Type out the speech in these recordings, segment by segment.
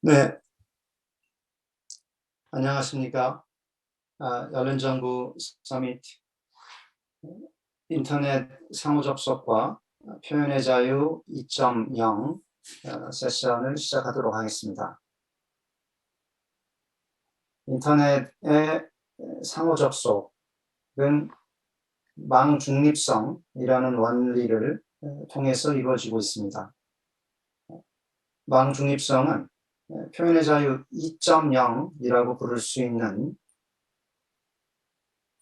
네, 안녕하십니까. 열린정부 서밋 인터넷 상호 접속과 표현의 자유 2.0 세션을 시작하도록 하겠습니다. 인터넷의 상호 접속은 망 중립성이라는 원리를 통해서 이루어지고 있습니다. 망 중립성은 표현의 자유 2.0이라고 부를 수 있는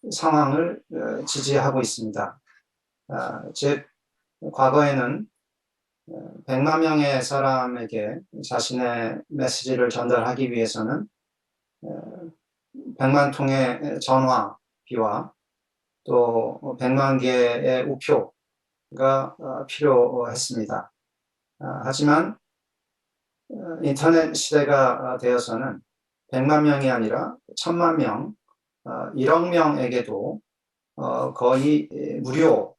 상황을 지지하고 있습니다. 즉, 과거에는 100만 명의 사람에게 자신의 메시지를 전달하기 위해서는 100만 통의 전화비와 또 100만 개의 우표가 필요했습니다. 하지만 인터넷 시대가 되어서는 100만 명이 아니라 1000만 명, 1억 명에게도 거의 무료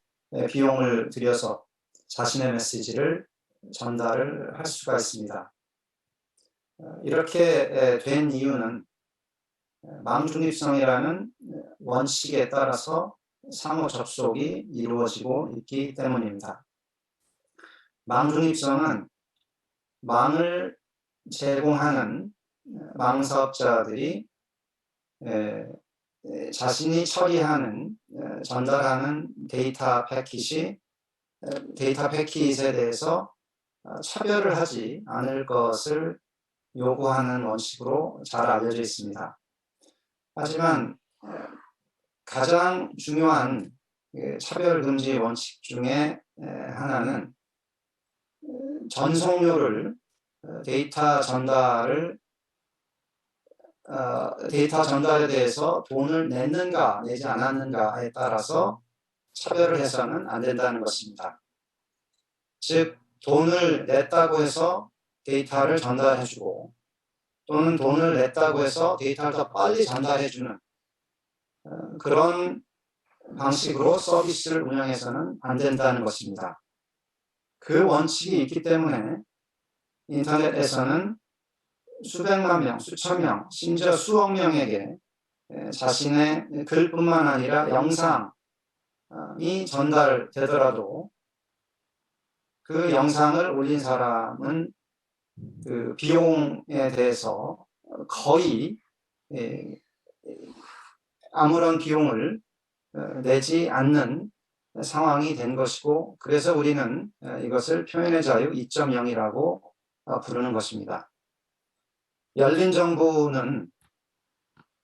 비용을 들여서 자신의 메시지를 전달을 할 수가 있습니다. 이렇게 된 이유는 망중립성이라는 원칙에 따라서 상호 접속이 이루어지고 있기 때문입니다. 망중립성은 망을 제공하는 망사업자들이 자신이 처리하는, 전달하는 데이터 패킷에 대해서 차별을 하지 않을 것을 요구하는 원칙으로 잘 알려져 있습니다. 하지만 가장 중요한 차별금지 원칙 중에 하나는 전송료를 데이터 전달에 대해서 돈을 냈는가 내지 않았는가에 따라서 차별을 해서는 안 된다는 것입니다. 즉, 돈을 냈다고 해서 데이터를 전달해주고 또는 돈을 냈다고 해서 데이터를 더 빨리 전달해주는 그런 방식으로 서비스를 운영해서는 안 된다는 것입니다. 그 원칙이 있기 때문에 인터넷에서는 수백만 명, 수천 명, 심지어 수억 명에게 자신의 글뿐만 아니라 영상이 전달되더라도 그 영상을 올린 사람은 그 비용에 대해서 거의 아무런 비용을 내지 않는 상황이 된 것이고, 그래서 우리는 이것을 표현의 자유 2.0이라고 부르는 것입니다. 열린 정부는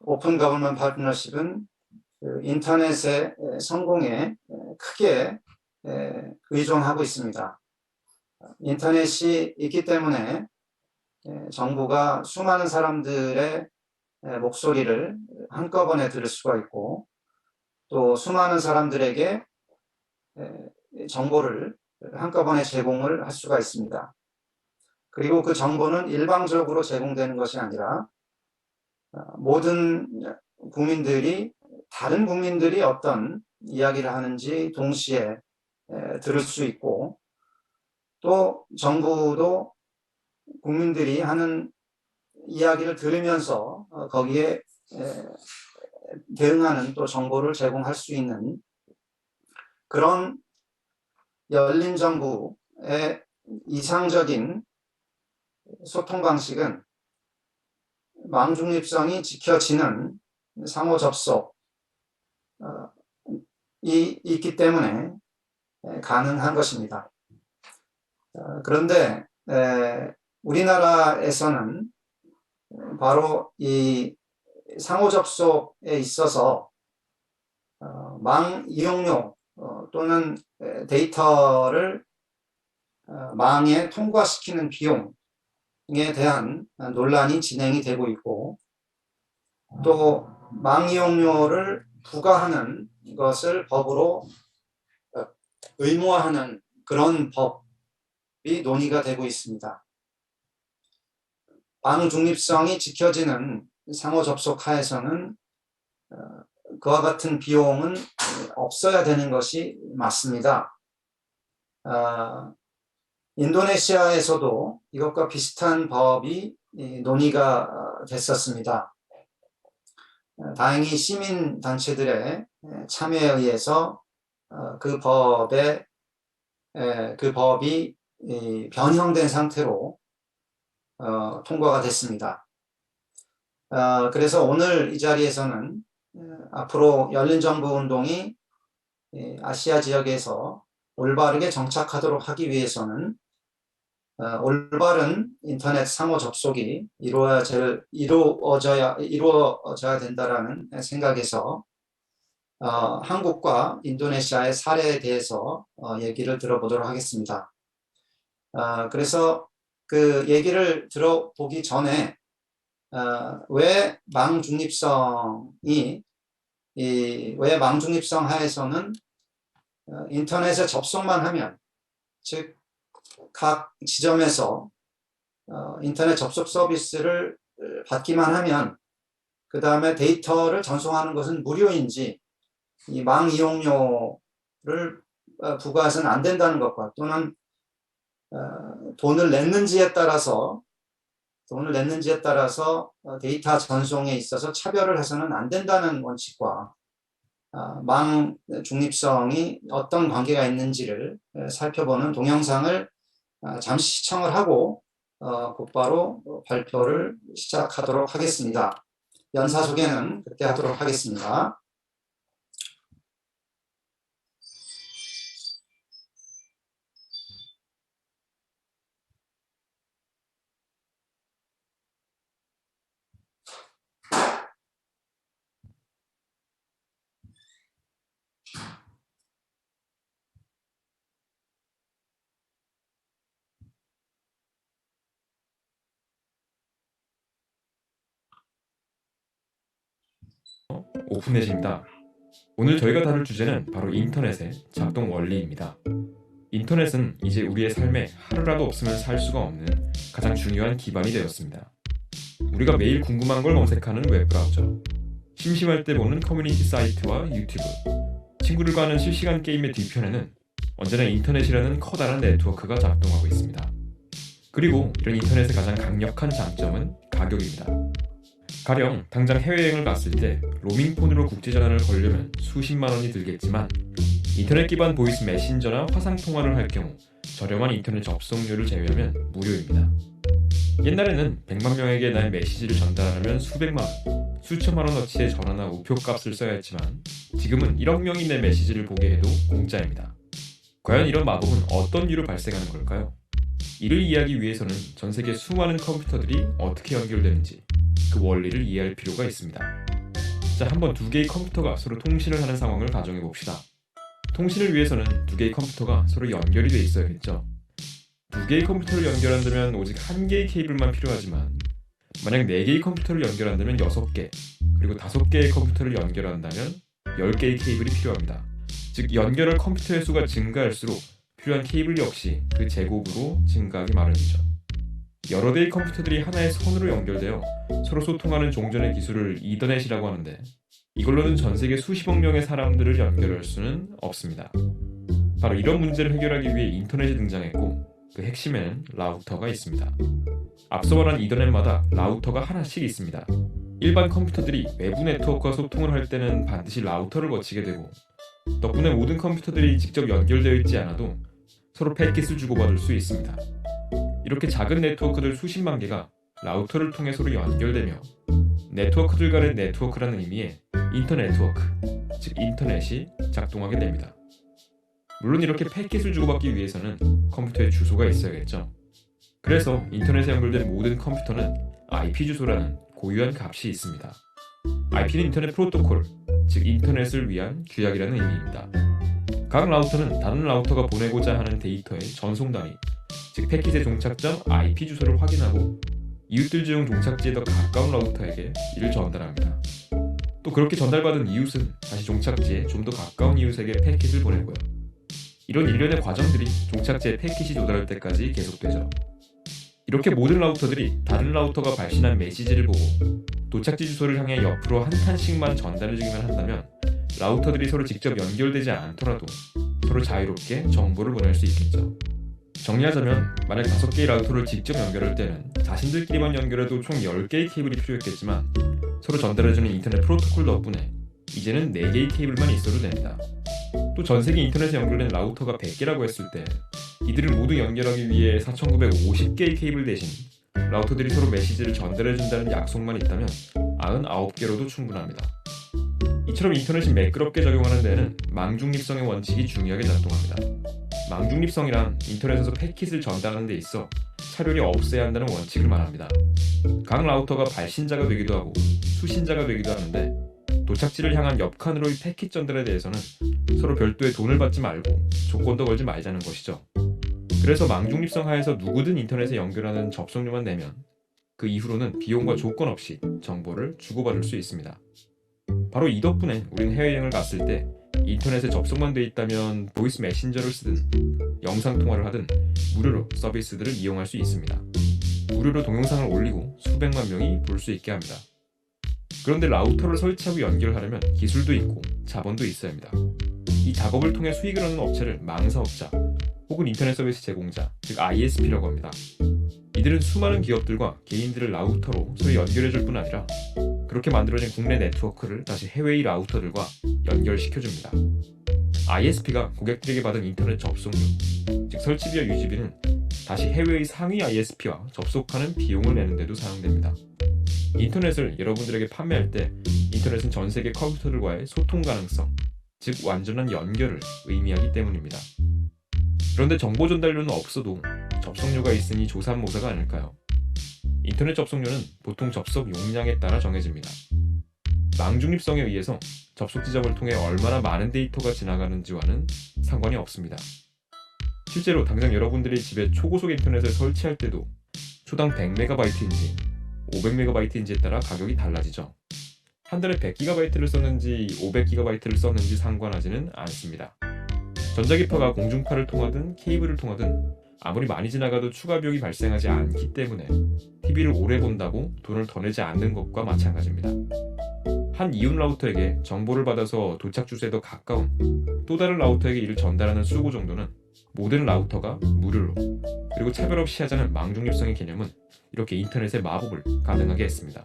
오픈 거버먼트 파트너십은 인터넷의 성공에 크게 의존하고 있습니다. 인터넷이 있기 때문에 정부가 수많은 사람들의 목소리를 한꺼번에 들을 수가 있고 또 수많은 사람들에게 정보를 한꺼번에 제공을 할 수가 있습니다. 그리고 그 정보는 일방적으로 제공되는 것이 아니라 모든 국민들이 다른 국민들이 어떤 이야기를 하는지 동시에 들을 수 있고 또 정부도 국민들이 하는 이야기를 들으면서 거기에 대응하는 또 정보를 제공할 수 있는 그런 열린 정부의 이상적인 소통 방식은 망중립성이 지켜지는 상호 접속이 있기 때문에 가능한 것입니다. 그런데 우리나라에서는 바로 이 상호 접속에 있어서 망 이용료 또는 데이터를 망에 통과시키는 비용에 대한 논란이 진행이 되고 있고 또 망 이용료를 부과하는 것을 법으로 의무화하는 그런 법이 논의가 되고 있습니다. 망 중립성이 지켜지는 상호 접속 하에서는 그와 같은 비용은 없어야 되는 것이 맞습니다. 인도네시아에서도 이것과 비슷한 법이 논의가 됐었습니다. 다행히 시민 단체들의 참여에 의해서 그 법이 변형된 상태로 통과가 됐습니다. 그래서 오늘 이 자리에서는 앞으로 열린정부운동이 아시아 지역에서 올바르게 정착하도록 하기 위해서는 올바른 인터넷 상호 접속이 이루어져야 된다라는 생각에서 한국과 인도네시아의 사례에 대해서 얘기를 들어보도록 하겠습니다. 그래서 그 얘기를 들어보기 전에 왜 망중립성 하에서는 인터넷에 접속만 하면, 즉 각 지점에서 인터넷 접속 서비스를 받기만 하면 그 다음에 데이터를 전송하는 것은 무료인지 이 망 이용료를 부과해서는 안 된다는 것과, 또는 돈을 냈는지에 따라서 데이터 전송에 있어서 차별을 해서는 안 된다는 원칙과 망 중립성이 어떤 관계가 있는지를 살펴보는 동영상을 잠시 시청을 하고 곧바로 발표를 시작하도록 하겠습니다. 연사 소개는 그때 하도록 하겠습니다. 오픈넷입니다. 오늘 저희가 다룰 주제는 바로 인터넷의 작동 원리입니다. 인터넷은 이제 우리의 삶에 하루라도 없으면 살 수가 없는 가장 중요한 기반이 되었습니다. 우리가 매일 궁금한 걸 검색하는 웹브라우저, 심심할 때 보는 커뮤니티 사이트와 유튜브, 친구들과 하는 실시간 게임의 뒤편에는 언제나 인터넷이라는 커다란 네트워크가 작동하고 있습니다. 그리고 이런 인터넷의 가장 강력한 장점은 가격입니다. 가령 당장 해외여행을 갔을 때 로밍폰으로 국제전화를 걸려면 수십만 원이 들겠지만, 인터넷 기반 보이스 메신저나 화상통화를 할 경우 저렴한 인터넷 접속료를 제외하면 무료입니다. 옛날에는 100만 명에게 나의 메시지를 전달하려면 수백만 원, 수천만 원어치의 전화나 우표값을 써야 했지만, 지금은 1억 명이 내 메시지를 보게 해도 공짜입니다. 과연 이런 마법은 어떤 이유로 발생하는 걸까요? 이를 이해하기 위해서는 전 세계 수많은 컴퓨터들이 어떻게 연결되는지 그 원리를 이해할 필요가 있습니다. 자, 한번 두 개의 컴퓨터가 서로 통신을 하는 상황을 가정해 봅시다. 통신을 위해서는 두 개의 컴퓨터가 서로 연결이 돼 있어야겠죠. 두 개의 컴퓨터를 연결한다면 오직 한 개의 케이블만 필요하지만, 만약 네 개의 컴퓨터를 연결한다면 6개, 그리고 5개의 컴퓨터를 연결한다면 10개의 케이블이 필요합니다. 즉, 연결할 컴퓨터의 수가 증가할수록 필요한 케이블 역시 그 제곱으로 증가하기 마련이죠. 여러 대의 컴퓨터들이 하나의 선으로 연결되어 서로 소통하는 종전의 기술을 이더넷이라고 하는데, 이걸로는 전 세계 수십억 명의 사람들을 연결할 수는 없습니다. 바로 이런 문제를 해결하기 위해 인터넷이 등장했고, 그 핵심에는 라우터가 있습니다. 앞서 말한 이더넷마다 라우터가 하나씩 있습니다. 일반 컴퓨터들이 외부 네트워크와 소통을 할 때는 반드시 라우터를 거치게 되고, 덕분에 모든 컴퓨터들이 직접 연결되어 있지 않아도 서로 패킷을 주고받을 수 있습니다. 이렇게 작은 네트워크들 수십만 개가 라우터를 통해 서로 연결되며 네트워크들 간의 네트워크라는 의미의 인터네트워크, 즉 인터넷이 작동하게 됩니다. 물론 이렇게 패킷을 주고받기 위해서는 컴퓨터에 주소가 있어야겠죠. 그래서 인터넷에 연결된 모든 컴퓨터는 IP 주소라는 고유한 값이 있습니다. IP는 인터넷 프로토콜, 즉 인터넷을 위한 규약이라는 의미입니다. 각 라우터는 다른 라우터가 보내고자 하는 데이터의 전송 단위, 즉 패킷의 종착점 IP 주소를 확인하고 이웃들 중 종착지에 더 가까운 라우터에게 이를 전달합니다. 또 그렇게 전달받은 이웃은 다시 종착지에 좀 더 가까운 이웃에게 패킷을 보내고요. 이런 일련의 과정들이 종착지에 패킷이 도달할 때까지 계속되죠. 이렇게 모든 라우터들이 다른 라우터가 발신한 메시지를 보고 도착지 주소를 향해 옆으로 한 칸씩만 전달해주기만 한다면 라우터들이 서로 직접 연결되지 않더라도 서로 자유롭게 정보를 보낼 수 있겠죠. 정리하자면, 만약 5개의 라우터를 직접 연결할 때는 자신들끼리만 연결해도 총 10개의 케이블이 필요했겠지만 서로 전달해주는 인터넷 프로토콜 덕분에 이제는 4개의 케이블만 있어도 됩니다. 또 전세계 인터넷에 연결된 라우터가 100개라고 했을 때 이들을 모두 연결하기 위해 4,950개의 케이블 대신 라우터들이 서로 메시지를 전달해준다는 약속만 있다면 99개로도 충분합니다. 이처럼 인터넷이 매끄럽게 적용하는 데에는 망중립성의 원칙이 중요하게 작동합니다. 망중립성이란 인터넷에서 패킷을 전달하는 데 있어 차별이 없어야 한다는 원칙을 말합니다. 각 라우터가 발신자가 되기도 하고 수신자가 되기도 하는데 도착지를 향한 옆칸으로의 패킷 전달에 대해서는 서로 별도의 돈을 받지 말고 조건도 걸지 말자는 것이죠. 그래서 망중립성 하에서 누구든 인터넷에 연결하는 접속료만 내면 그 이후로는 비용과 조건 없이 정보를 주고받을 수 있습니다. 바로 이 덕분에 우린 해외여행을 갔을 때 인터넷에 접속만 돼 있다면 보이스 메신저를 쓰든 영상통화를 하든 무료로 서비스들을 이용할 수 있습니다. 무료로 동영상을 올리고 수백만 명이 볼 수 있게 합니다. 그런데 라우터를 설치하고 연결하려면 기술도 있고 자본도 있어야 합니다. 이 작업을 통해 수익을 얻는 업체를 망사업자 혹은 인터넷 서비스 제공자, 즉 ISP라고 합니다. 이들은 수많은 기업들과 개인들을 라우터로 서로 연결해줄 뿐 아니라 그렇게 만들어진 국내 네트워크를 다시 해외의 라우터들과 연결시켜줍니다. ISP가 고객들에게 받은 인터넷 접속료, 즉 설치비와 유지비는 다시 해외의 상위 ISP와 접속하는 비용을 내는 데도 사용됩니다. 인터넷을 여러분들에게 판매할 때 인터넷은 전 세계 컴퓨터들과의 소통 가능성, 즉 완전한 연결을 의미하기 때문입니다. 그런데 정보 전달료는 없어도 접속료가 있으니 조삼모사가 아닐까요? 인터넷 접속료는 보통 접속 용량에 따라 정해집니다. 망중립성에 의해서 접속 지점을 통해 얼마나 많은 데이터가 지나가는지와는 상관이 없습니다. 실제로 당장 여러분들이 집에 초고속 인터넷을 설치할 때도 초당 100MB인지 500MB인지에 따라 가격이 달라지죠. 한 달에 100GB를 썼는지 500GB를 썼는지 상관하지는 않습니다. 전자기파가 공중파를 통하든 케이블을 통하든 아무리 많이 지나가도 추가 비용이 발생하지 않기 때문에 TV를 오래 본다고 돈을 더 내지 않는 것과 마찬가지입니다. 한 이웃 라우터에게 정보를 받아서 도착 주소에 더 가까운 또 다른 라우터에게 이를 전달하는 수고 정도는 모든 라우터가 무료로, 그리고 차별 없이 하자는 망중립성의 개념은 이렇게 인터넷의 마법을 가능하게 했습니다.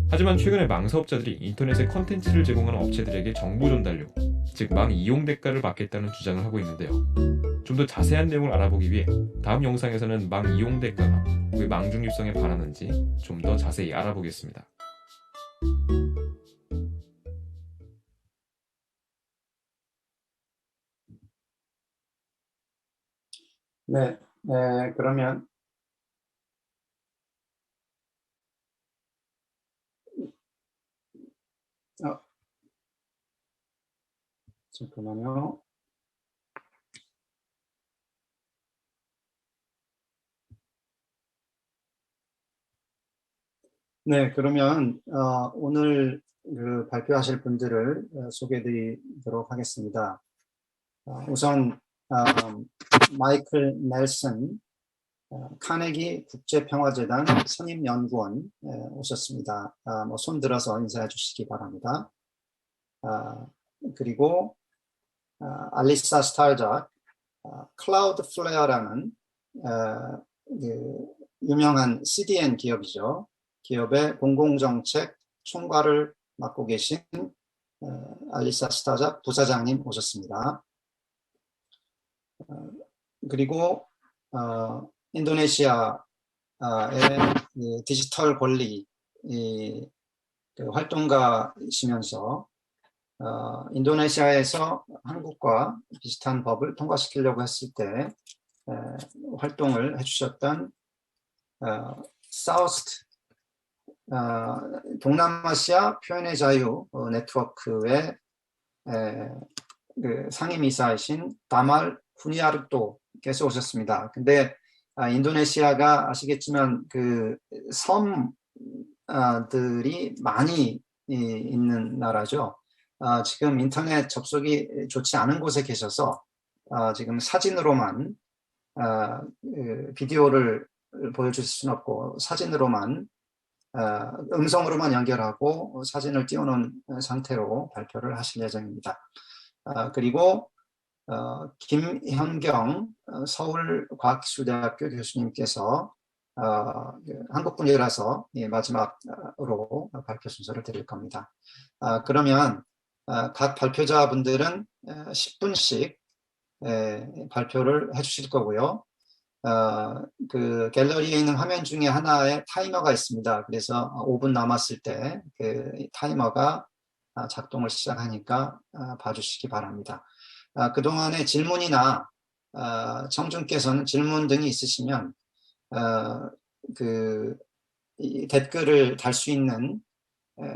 하지만 최근에 망사업자들이 인터넷에 컨텐츠를 제공하는 업체들에게 정보 전달료, 즉 망이용 대가를 받겠다는 주장을 하고 있는데요. 좀 더 자세한 내용을 알아보기 위해 다음 영상에서는 망이용 대가가 왜 망중립성에 반하는지 좀 더 자세히 알아보겠습니다. 네, 그러면 잠깐만요. 네, 그러면 오늘 그 발표하실 분들을 소개해드리도록 하겠습니다. 우선 마이클 넬슨 카네기 국제평화재단 선임연구원 오셨습니다. 손 들어서 인사해 주시기 바랍니다. 그리고 알리사 스탈작 클라우드 플레어라는 그 유명한 CDN 기업이죠. 기업의 공공정책 총괄을 맡고 계신 알리사 스타작 부사장님 오셨습니다. 그리고 인도네시아의 디지털 권리 활동가이시면서 인도네시아에서 한국과 비슷한 법을 통과시키려고 했을 때 활동을 해주셨던 사우스트 동남아시아 표현의 자유 네트워크의 그 상임이사이신 다말 후니아르토께서 오셨습니다. 근데 인도네시아가 아시겠지만 그 섬들이 많이 있는 나라죠. 지금 인터넷 접속이 좋지 않은 곳에 계셔서 지금 사진으로만 비디오를 보여주실 수는 없고 사진으로만 음성으로만 연결하고 사진을 띄워놓은 상태로 발표를 하실 예정입니다. 그리고 김현경 서울과학기술대학교 교수님께서 한국 분이라서 마지막으로 발표 순서를 드릴 겁니다. 그러면 각 발표자분들은 10분씩 발표를 해주실 거고요. 그 갤러리에 있는 화면 중에 하나에 타이머가 있습니다. 그래서 5분 남았을 때 그 타이머가 작동을 시작하니까 봐주시기 바랍니다. 그동안에 질문이나 청중께서는 질문 등이 있으시면 이 댓글을 달 수 있는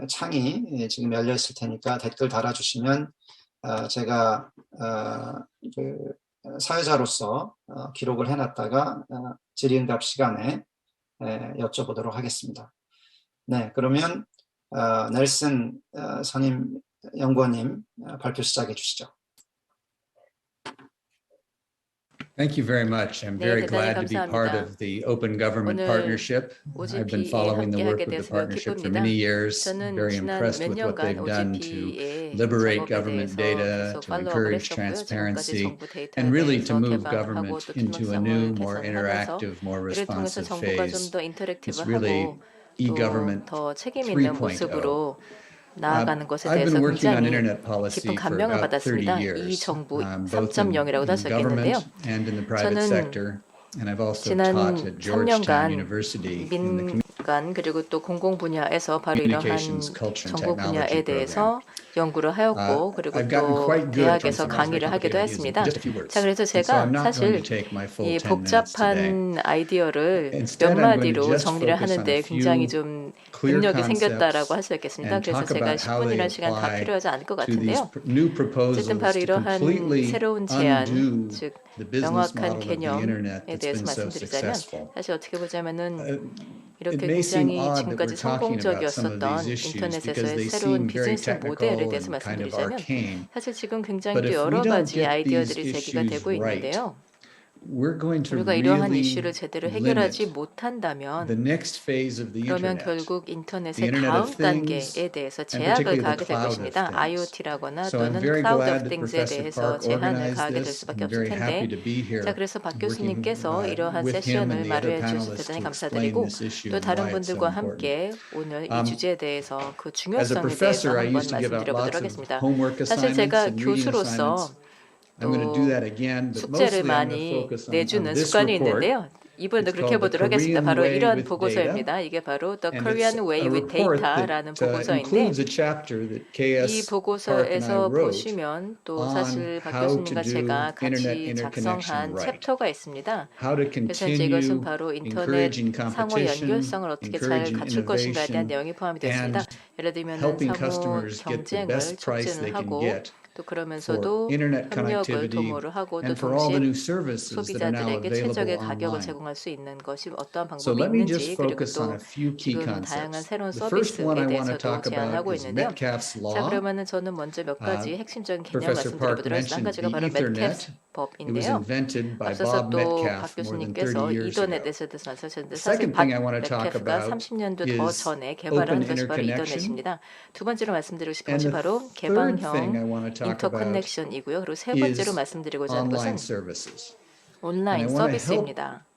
창이 지금 열려 있을 테니까 댓글 달아주시면 제가 사회자로서 기록을 해놨다가 질의응답 시간에 여쭤보도록 하겠습니다. 네, 그러면 넬슨 선임 연구원님 발표 시작해 주시죠. Thank you very much. I'm 네, very 대단히 glad to be part 감사합니다. of the Open Government 오늘 Partnership. I've been OGP에 following the work 함께하게 of the 돼서 partnership for 기쁩니다. many years, 저는 very 지난 impressed 몇 with what 년간 they've done to OGP의 liberate 작업에 government 대해서 data, 계속 to 팔로우업을 encourage 했었고요. 지금까지 transparency, 정부 데이터에 and really 대해서 to move 개방하고 government 또 into a 투명성을 new, more 개선하면서 interactive, more 이를 통해서 responsive 정부가 좀 phase. 더 It's really 인터랙티브하고 또 e-government 더 책임 있는 3.0. 모습으로 나아가는 것에 I've 대해서 been working on 굉장히 internet policy 깊은 for 감명을 about 30 받았습니다. 이 years, 정부 both in 3.0이라고도 할 수 있겠는데요. government and in the private 저는 sector. And I've also 지난 taught at Georgetown 3년간 University in the 민간 그리고 또 공공 분야에서 바로 이러한 Communications, Culture and 정보 분야에 Technology 대해서 연구를 하였고 그리고 I've gotten 또 quite good from 대학에서 some of those 강의를 very 하기도 complicated 했습니다. views in just a few words. 자, 그래서 And so 제가 I'm not going 사실 to take my full 이 10 minutes today. 복잡한 아이디어를 몇 Instead, I'm going to 마디로 just 정리를 focus on 하는데 a 굉장히 few 좀 clear 능력이 생겼다라고 concepts 할 수 있겠습니다. and 그래서 talk 제가 about how they 10분이라는 시간 다 apply 필요하지 않을 것 to these 같은데요. new 어쨌든 proposals 바로 to 이러한 completely 새로운 제안, undo 즉 the business 명확한 model of the internet 개념에 that's 대해서 been so 말씀드리자면 successful. 사실 어떻게 보자면은 It 이렇게 may seem 굉장히 odd that we're 지금까지 talking about some of 성공적이었었던 these issues because 인터넷에서의 they 새로운 seem very 비즈니스 모델에 technical 대해서 and kind of 말씀드리자면 arcane. 사실 지금 굉장히 But 또 if we 여러 don't 가지 get these 아이디어들이 제기가 issues 되고 right, 있는데요. we're going to 우리가 이러한 really 이슈를 제대로 해결하지 limit 못한다면 the next phase of the 그러면 internet, 결국 the 인터넷의 Internet 다음 of Things, 단계에 대해서 and 제약을 particularly the 가하게 될 cloud of 것입니다. things. IoT라거나 So I'm 또는 very Cloud glad of that Things에 Professor 대해서 Park 제한을 organized 가하게 될 this. 수밖에 I'm 없을 very happy 텐데 to be here 자, 그래서 박 working 교수님께서 이러한 with him 세션을 and the other 마련해 주셔서 panelists 대단히 to explain 감사드리고 this issue 또 and 다른 why it's so 분들과 important. 함께 오늘 이 주제에 대해서 그 As a 중요성에 대해서 professor, I 한번 used to give out 말씀드려보도록 lots of 하겠습니다. homework 사실 assignments 제가 and reading 교수로서 assignments. I'm going to do 또 that again, but 숙제를 mostly I'm going to 많이 focus on 내주는 this 습관이 report. 있는데요. 이번에도 It's 그렇게 called The 해보도록 하겠습니다. Korean 바로 Way 이런 with Data, 보고서입니다. 이게 바로 The and it's Korean Way a with report Data라는 that 보고서인데 includes a chapter that 이 K.S. Park and I 보고서에서 wrote 보시면 또 on 사실 박 how to 교수님과 do 제가 internet 같이 interconnection 작성한 right. 챕터가 있습니다. How to 그래서 이제 이것은 continue 바로 인터넷 encouraging 상호 competition, 연결성을 어떻게 잘 encouraging 갖출 것인가에 대한 innovation, 내용이 포함이 되어 있습니다. and 예를 들면 helping 상호 customers get the 경쟁을 best price 촉진을 they can 하고 get 또 for 그러면서도 internet 협력을 connectivity 도모를 하고 또 and for all the 동시에 new services that are now 소비자들에게 available 최적의 가격을 online. 제공할 수 있는 것이 어떠한 So 방법이 let me just 있는지 그리고 focus on 또 a few key 지금 다양한 concepts. 새로운 The first one 서비스에 I want to 대해서도 talk 제안을 about 하고 is 있는데요. Metcalfe's 자, Law. 그러면은 저는 먼저 몇 가지 핵심적인 개념 Professor Park 말씀드려보도록 하겠습니다. 한 mentioned 가지가 the 바로 Ethernet. 메켓 It was 법인데요. invented by 앞서서 Bob 또 박 Metcalfe more than 30 교수님께서 years ago. 이더넷에 대해서 말씀하셨는데 The 사실 second 박 thing I want to talk 메켓가 about 30년도 더 is 전에 개발한 open 것이 바로 interconnection. 이더넷입니다. 두 번째로 말씀드리고 싶은 And 것이 the 바로 third thing I 개방형 want to talk about 인터커넥션이고요. 그리고 세 번째로 is 말씀드리고자 하는 online 것은 services. And I 온라인 want to help 서비스입니다.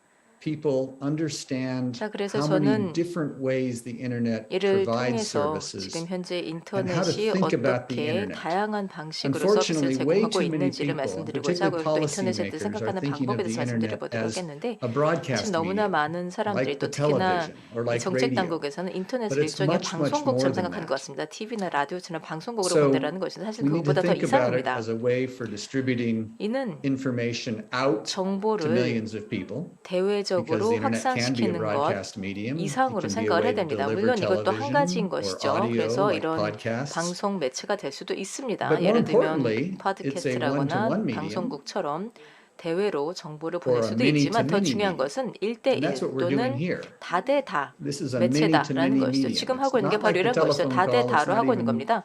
people understand 자, 그래서 how many 저는 different ways the internet 이를 provides 통해서 services. 지금 현재 and how to 인터넷이 think about the 어떻게 internet. 다양한 방식으로 서비스를 Unfortunately, way 제공하고 too many 있는지를 people, 말씀드리고자 particularly 하고 또 인터넷에 대해 policymakers, are 생각하는 thinking 방법에 of the 대해서 internet 말씀드려보도록 as 하겠는데 a broadcast 지금 너무나 medium, 많은 사람들이 like 또 the 특히나 television or 이 like 정책 radio. 당국에서는 인터넷을 But it's 일종의 much, much more 방송국처럼 than 생각하는 것 that. 같습니다. TV나 라디오처럼 방송국으로 So 본다라는 것이 사실 we need to 그것보다 더 think about it 이상입니다. as a way for distributing 이는 information out to 정보를 millions of people. Because 대외적으로 the internet can be a 확산시키는 것 broadcast medium. It 이상으로 can be a 생각을 way 해야 to 됩니다. deliver 물론 이것도 한 가지인 television or 것이죠. audio 그래서 like 이런 podcasts. 방송 매체가 될 수도 있습니다. But more 예를 들면 importantly, it's a 팟캐스트라거나 one-to-one medium 방송국처럼 대외로 정보를 or 보낼 a 수도 있지만 더 many-to-many 중요한 medium. 것은 And 1대1 that's what we're doing 또는 here. 다대다 This is a 매체다라는 many-to-many 것이죠. medium. 지금 It's 하고 있는 게 not 바로 like the 이런 것이죠. telephone call. It's 다대다로 not 하고 있는 even 겁니다.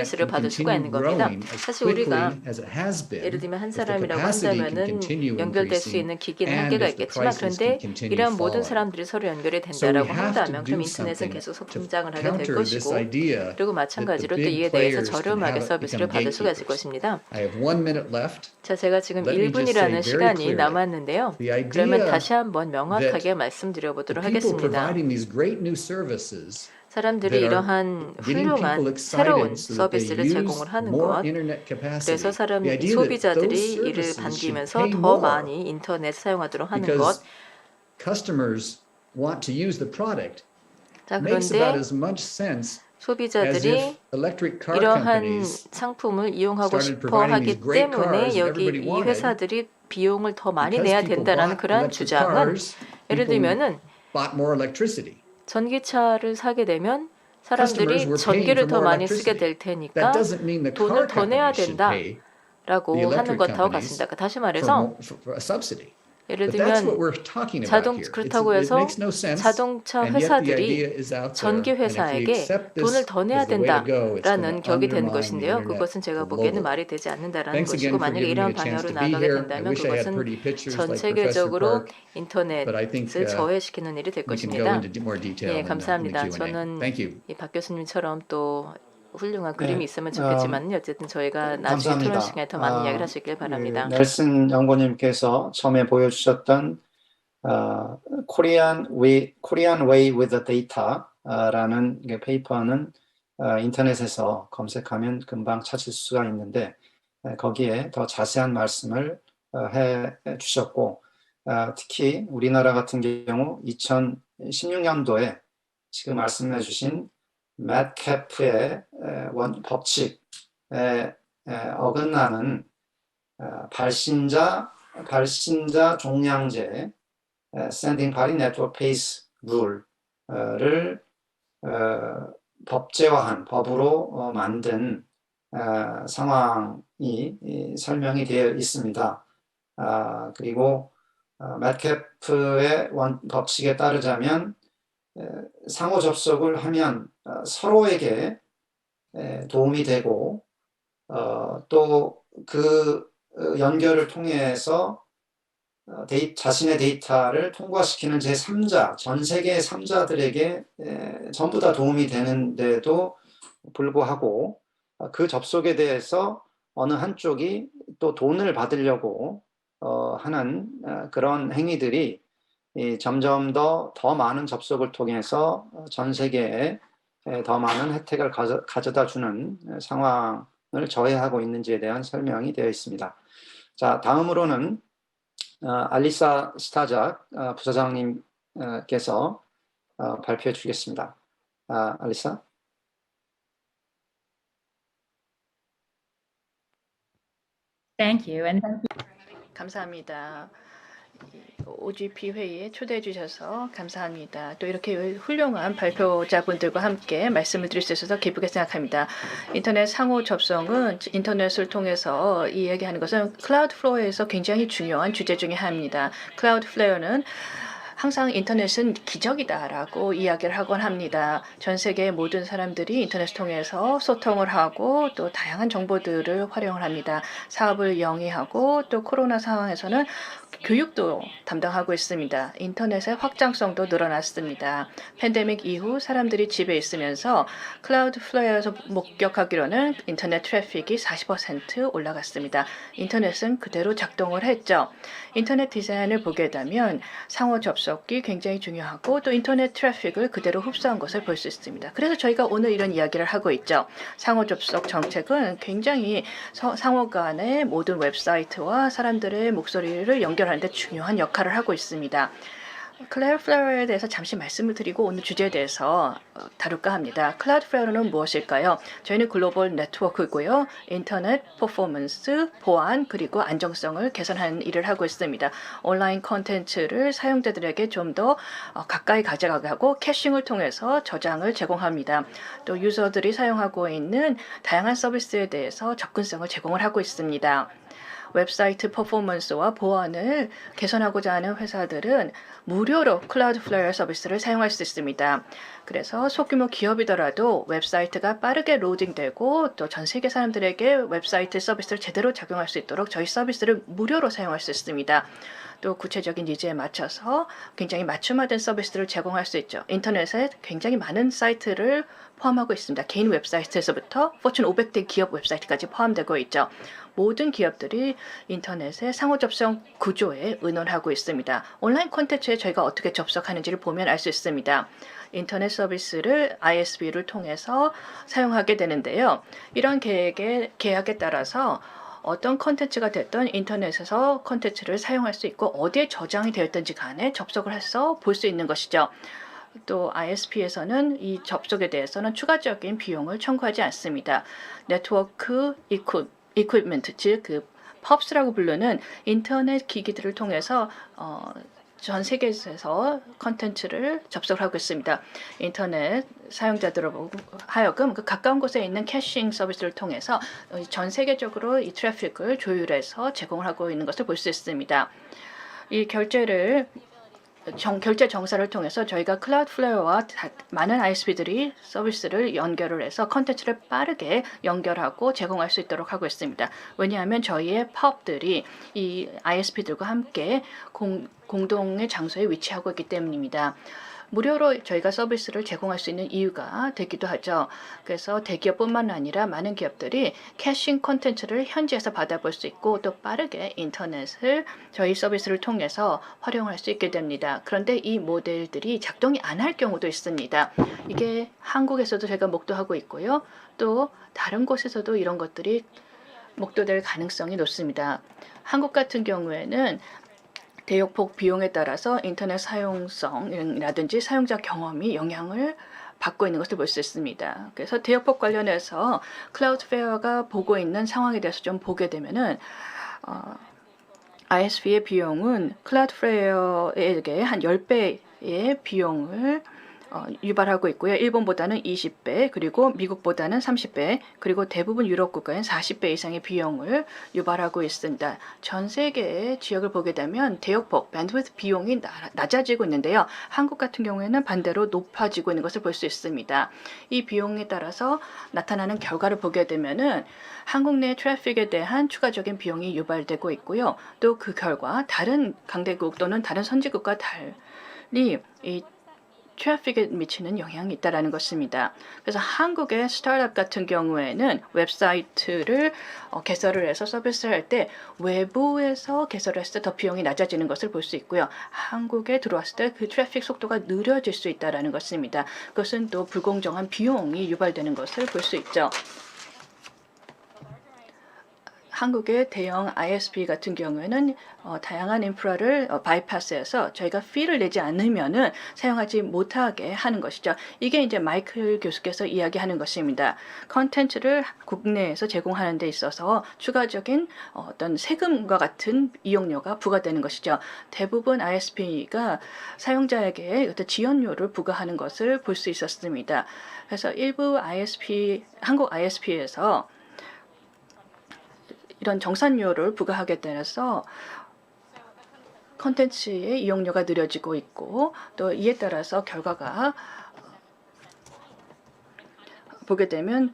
서비스를 받을 수가 있는 겁니다. 사실 우리가 has been, 예를 들면 한 if the 사람이라고 capacity can 한다면은 continue 연결될 수 increasing 있는 기기는 and 한계가 if the 있겠지만 prices 그런데 can continue 이러한 모든 falling. 사람들이 서로 연결이 So we 된다라고 have to 한다면 그럼 do 인터넷은 something 계속 to 성장을 하게 될 counter this 것이고 idea 그리고 that 마찬가지로 the 또 big 이에 대해서 players can 저렴하게 have 서비스를 become 받을 수가 있을 gatekeepers. 것입니다. I have 1 minute left. 자, 제가 지금 Let me just say 1분이라는 very 시간이 clearly, 남았는데요. the 그러면 idea 다시 한번 that 명확하게 the 말씀드려 보도록 people 하겠습니다. providing these great new services 사람들이 that are 이러한 getting people 훌륭한 새로운 excited so that they 서비스를 use 제공을 하는 more 것, internet 그래서 capacity. 사람 The idea that those 소비자들이 이를 services should 반기면서 pay 더 more 많이 인터넷 사용하도록 하는 것. because customers want to use the product 자, makes about 그런데 as much sense as 소비자들이 if electric car 이러한 companies 상품을 이용하고 started 싶어 providing 하기 these great 때문에 cars that 여기 everybody 이 wanted. 회사들이 비용을 더 많이 Because 내야 people 된다라는 bought 그러한 electric 주장은 cars, 예를 people 들면은 bought more electricity. 전기차를 사게 되면 Customers 사람들이 were paying 전기를 for 더 more 많이 쓰게 electricity. 될 That 테니까 doesn't mean the car 돈을 더 내야 companies should pay 된다라고 the 하는 electric 것하고 companies 같습니다. 다시 for 말해서 a subsidy. 예를 But that's what 들면 we're talking about here. 그렇다고 It 해서 makes no sense, 자동차 and yet the idea 회사들이 is out there. 전기 And if we 회사에게 accept 돈을 this 더 내야 as the way to go, it's going 된다라는 to 격이 되는 undermine the 것인데요. internet 그것은 제가 보기에는 globally. 말이 되지 않는다라는 Thanks 것이고 again for 만약에 giving me 이러한 a chance 방향으로 to be 나아가게 here. I 된다면 wish I had 그것은 pretty pictures 전 like Professor 세계적으로 Park, 인터넷을 but I think 저해시키는 일이 될 we can go 것입니다. into more detail 예, in the 감사합니다. Q&A. 저는 Thank you. 이 박 교수님처럼 또 훌륭한 그림이 네, 있으면 좋겠지만 어쨌든 저희가 나중에 토론 감사합니다. 시간에 더 많은 이야기를 할 수 있길 바랍니다. 넬슨 연구님께서 처음에 보여주셨던 Korean Way with the Data라는 페이퍼는 인터넷에서 검색하면 금방 찾을 수가 있는데 거기에 더 자세한 말씀을 해 주셨고 특히 우리나라 같은 경우 2016년도에 지금 말씀해 주신 매트캡의 법칙에 어긋나는 발신자 종량제 Sending Party Network Pays Rule를 법제화한 법으로 만든 상황이 설명이 되어 있습니다. 그리고 매트캡의 법칙에 따르자면 상호 접속을 하면 서로에게 도움이 되고 또 그 연결을 통해서 자신의 데이터를 통과시키는 제3자, 전 세계 3자들에게 전부 다 도움이 되는데도 불구하고 그 접속에 대해서 어느 한쪽이 또 돈을 받으려고 하는 그런 행위들이 점점 더 많은 접속을 통해서 전 세계에 더 많은 혜택을 가져다 주는 상황을 저해하고 있는지에 대한 설명이 되어 있습니다. 자, 다음으로는 알리사 스타작 부사장님께서 발표해 주겠습니다. 알리사. Thank you, and 감사합니다. OGP 회의에 초대해 주셔서 감사합니다. 또 이렇게 훌륭한 발표자분들과 함께 말씀을 드릴 수 있어서 기쁘게 생각합니다. 인터넷 상호 접속은 인터넷을 통해서 이야기하는 것은 클라우드플레어에서 굉장히 중요한 주제 중에 하나입니다. 클라우드플레어는 항상 인터넷은 기적이다라고 이야기를 하곤 합니다. 전 세계의 모든 사람들이 인터넷을 통해서 소통을 하고 또 다양한 정보들을 활용을 합니다. 사업을 영위하고 또 코로나 상황에서는 교육도 담당하고 있습니다. 인터넷의 확장성도 늘어났습니다. 팬데믹 이후 사람들이 집에 있으면서 클라우드플레어에서 목격하기로는 인터넷 트래픽이 40% 올라갔습니다. 인터넷은 그대로 작동을 했죠. 인터넷 디자인을 보게 되면 상호 접속이 굉장히 중요하고 또 인터넷 트래픽을 그대로 흡수한 것을 볼 수 있습니다. 그래서 저희가 오늘 이런 이야기를 하고 있죠. 상호 접속 정책은 굉장히 상호 간의 모든 웹사이트와 사람들의 목소리를 연결하는 데 중요한 역할을 하고 있습니다. 클라우드플레어에 대해서 잠시 말씀을 드리고 오늘 주제에 대해서 다룰까 합니다. 클라우드플레어는 무엇일까요? 저희는 글로벌 네트워크고요. 인터넷 퍼포먼스, 보안, 그리고 안정성을 개선하는 일을 하고 있습니다. 온라인 콘텐츠를 사용자들에게 좀 더 가까이 가져가게 하고 캐싱을 통해서 저장을 제공합니다. 또 유저들이 사용하고 있는 다양한 서비스에 대해서 접근성을 제공을 하고 있습니다. 웹사이트 퍼포먼스와 보안을 개선하고자 하는 회사들은 무료로 클라우드플레어 서비스를 사용할 수 있습니다. 그래서 소규모 기업이더라도 웹사이트가 빠르게 로딩되고 또 전 세계 사람들에게 웹사이트 서비스를 제대로 적용할 수 있도록 저희 서비스를 무료로 사용할 수 있습니다. 또 구체적인 니즈에 맞춰서 굉장히 맞춤화된 서비스를 제공할 수 있죠. 인터넷에 굉장히 많은 사이트를 포함하고 있습니다. 개인 웹사이트에서부터 포춘 500대 기업 웹사이트까지 포함되고 있죠. 모든 기업들이 인터넷의 상호 접속 구조에 의논하고 있습니다. 온라인 콘텐츠에 저희가 어떻게 접속하는지를 보면 알 수 있습니다. 인터넷 서비스를 ISP를 통해서 사용하게 되는데요. 이런 계약에 따라서 어떤 콘텐츠가 됐든 인터넷에서 콘텐츠를 사용할 수 있고 어디에 저장이 되었든지 간에 접속을 해서 볼 수 있는 것이죠. 또 ISP에서는 이 접속에 대해서는 추가적인 비용을 청구하지 않습니다. 네트워크 이퀴프먼트, 즉 그 펍스라고 부르는 인터넷 기기들을 통해서 전 세계에서 컨텐츠를 접속하고 있습니다. 인터넷 사용자들로 하여금 그 가까운 곳에 있는 캐싱 서비스를 통해서 전 세계적으로 이 트래픽을 조율해서 제공을 하고 있는 것을 볼 수 있습니다. 이 결제 정사를 통해서 저희가 클라우드플레어와 많은 ISP들이 서비스를 연결을 해서 컨텐츠를 빠르게 연결하고 제공할 수 있도록 하고 있습니다. 왜냐하면 저희의 펍들이 이 ISP들과 함께 공동의 장소에 위치하고 있기 때문입니다. 무료로 저희가 서비스를 제공할 수 있는 이유가 되기도 하죠. 그래서 대기업뿐만 아니라 많은 기업들이 캐싱 콘텐츠를 현지에서 받아볼 수 있고 또 빠르게 인터넷을 저희 서비스를 통해서 활용할 수 있게 됩니다. 그런데 이 모델들이 작동이 안 할 경우도 있습니다. 이게 한국에서도 제가 목도하고 있고요. 또 다른 곳에서도 이런 것들이 목도될 가능성이 높습니다. 한국 같은 경우에는 대역폭 비용에 따라서 인터넷 사용성이라든지 사용자 경험이 영향을 받고 있는 것을 볼 수 있습니다. 그래서 대역폭 관련해서 클라우드페어가 보고 있는 상황에 대해서 좀 보게 되면은 ISP의 비용은 클라우드페어에게 한 10배의 비용을 유발하고 있고요. 일본보다는 20배, 그리고 미국보다는 30배, 그리고 대부분 유럽 국가엔 40배 이상의 비용을 유발하고 있습니다. 전 세계의 지역을 보게 되면 대역폭, 밴드위드 비용이 낮아지고 있는데요. 한국 같은 경우에는 반대로 높아지고 있는 것을 볼 수 있습니다. 이 비용에 따라서 나타나는 결과를 보게 되면은 한국 내 트래픽에 대한 추가적인 비용이 유발되고 있고요. 또 그 결과 다른 강대국 또는 다른 선진국과 달리 이 트래픽에 미치는 영향이 있다는 것입니다. 그래서 한국의 스타트업 같은 경우에는 웹사이트를 개설을 해서 서비스를 할 때 외부에서 개설을 했을 때 더 비용이 낮아지는 것을 볼 수 있고요. 한국에 들어왔을 때 그 트래픽 속도가 느려질 수 있다는 것입니다. 그것은 또 불공정한 비용이 유발되는 것을 볼 수 있죠. 한국의 대형 ISP 같은 경우에는 다양한 인프라를 바이파스해서 저희가 피를 내지 않으면은 사용하지 못하게 하는 것이죠. 이게 이제 마이클 교수께서 이야기하는 것입니다. 컨텐츠를 국내에서 제공하는 데 있어서 추가적인 어떤 세금과 같은 이용료가 부과되는 것이죠. 대부분 ISP가 사용자에게 어떤 지연료를 부과하는 것을 볼 수 있었습니다. 그래서 일부 한국 ISP에서 이런 정산료를 부과하게 되어서 콘텐츠의 이용료가 느려지고 있고 또 이에 따라서 결과가 보게 되면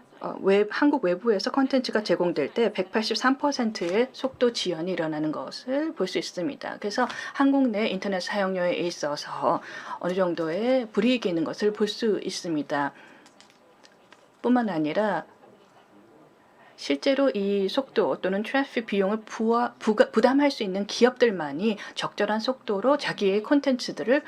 한국 외부에서 콘텐츠가 제공될 때 183%의 속도 지연이 일어나는 것을 볼 수 있습니다. 그래서 한국 내 인터넷 사용료에 있어서 어느 정도의 불이익이 있는 것을 볼 수 있습니다. 뿐만 아니라 실제로 이 속도 또는 트래픽 비용을 부담할 수 있는 기업들만이 적절한 속도로 자기의 콘텐츠들을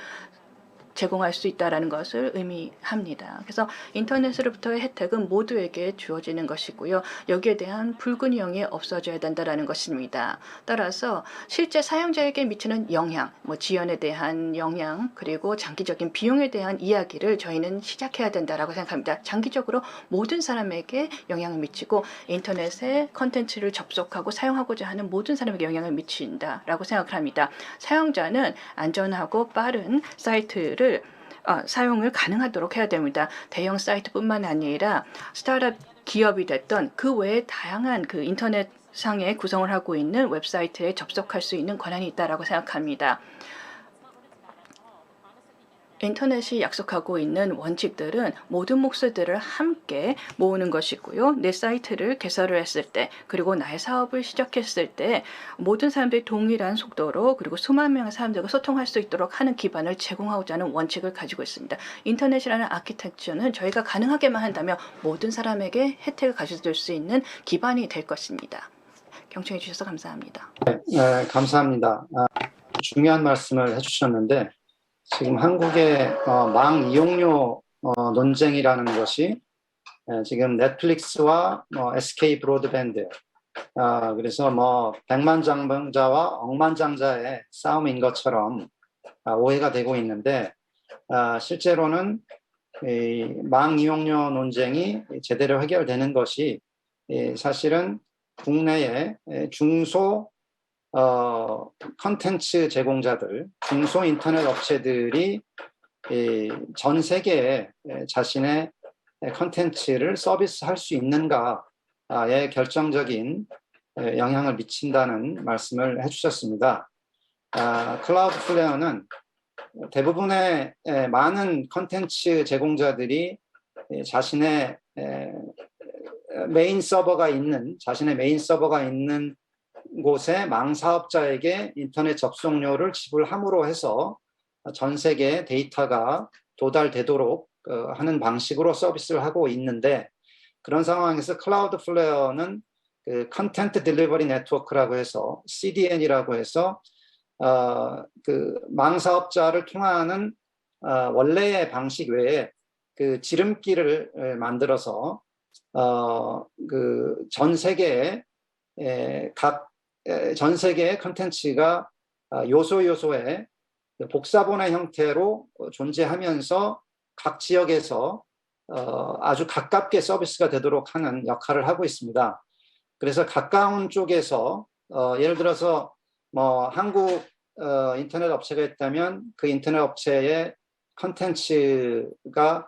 제공할 수 있다는 것을 의미합니다. 그래서 인터넷으로부터의 혜택은 모두에게 주어지는 것이고요. 여기에 대한 불균형이 없어져야 된다는 것입니다. 따라서 실제 사용자에게 미치는 영향, 지연에 대한 영향, 그리고 장기적인 비용에 대한 이야기를 저희는 시작해야 된다고 생각합니다. 장기적으로 모든 사람에게 영향을 미치고 인터넷에 컨텐츠를 접속하고 사용하고자 하는 모든 사람에게 영향을 미친다라고 생각을 합니다. 사용자는 안전하고 빠른 사이트를 사용을 가능하도록 해야 됩니다. 대형 사이트뿐만 아니라 스타트업 기업이 됐던 그 외에 다양한 그 인터넷 상에 구성을 하고 있는 웹사이트에 접속할 수 있는 권한이 있다라고 생각합니다. 인터넷이 약속하고 있는 원칙들은 모든 목소리들을 함께 모으는 것이고요. 내 사이트를 개설을 했을 때, 그리고 나의 사업을 시작했을 때 모든 사람들이 동일한 속도로 그리고 수만 명의 사람들과 소통할 수 있도록 하는 기반을 제공하고자 하는 원칙을 가지고 있습니다. 인터넷이라는 아키텍처는 저희가 가능하게만 한다면 모든 사람에게 혜택을 가져줄 수 있는 기반이 될 것입니다. 경청해 주셔서 감사합니다. 네, 감사합니다. 중요한 말씀을 해주셨는데 지금 한국의 망 이용료 논쟁이라는 것이 지금 넷플릭스와 SK 브로드밴드 그래서 100만 장자와 억만장자의 싸움인 것처럼 오해가 되고 있는데 실제로는 이 망 이용료 논쟁이 제대로 해결되는 것이 사실은 국내의 중소 컨텐츠 제공자들, 중소 인터넷 업체들이 전 세계에 자신의 컨텐츠를 서비스할 수 있는가에 결정적인 영향을 미친다는 말씀을 해주셨습니다. 클라우드플레어는 대부분의 많은 컨텐츠 제공자들이 자신의 메인 서버가 있는 곳에 망 사업자에게 인터넷 접속료를 지불함으로 해서 전 세계 데이터가 도달되도록 하는 방식으로 서비스를 하고 있는데 그런 상황에서 클라우드플레어는 그 컨텐트 딜리버리 네트워크라고 해서 CDN이라고 해서 그 망 사업자를 통하는 원래의 방식 외에 그 지름길을 만들어서 그 전 세계에 전 세계의 컨텐츠가 요소의 복사본의 형태로 존재하면서 각 지역에서 아주 가깝게 서비스가 되도록 하는 역할을 하고 있습니다. 그래서 가까운 쪽에서 예를 들어서 한국 인터넷 업체가 있다면 그 인터넷 업체의 컨텐츠가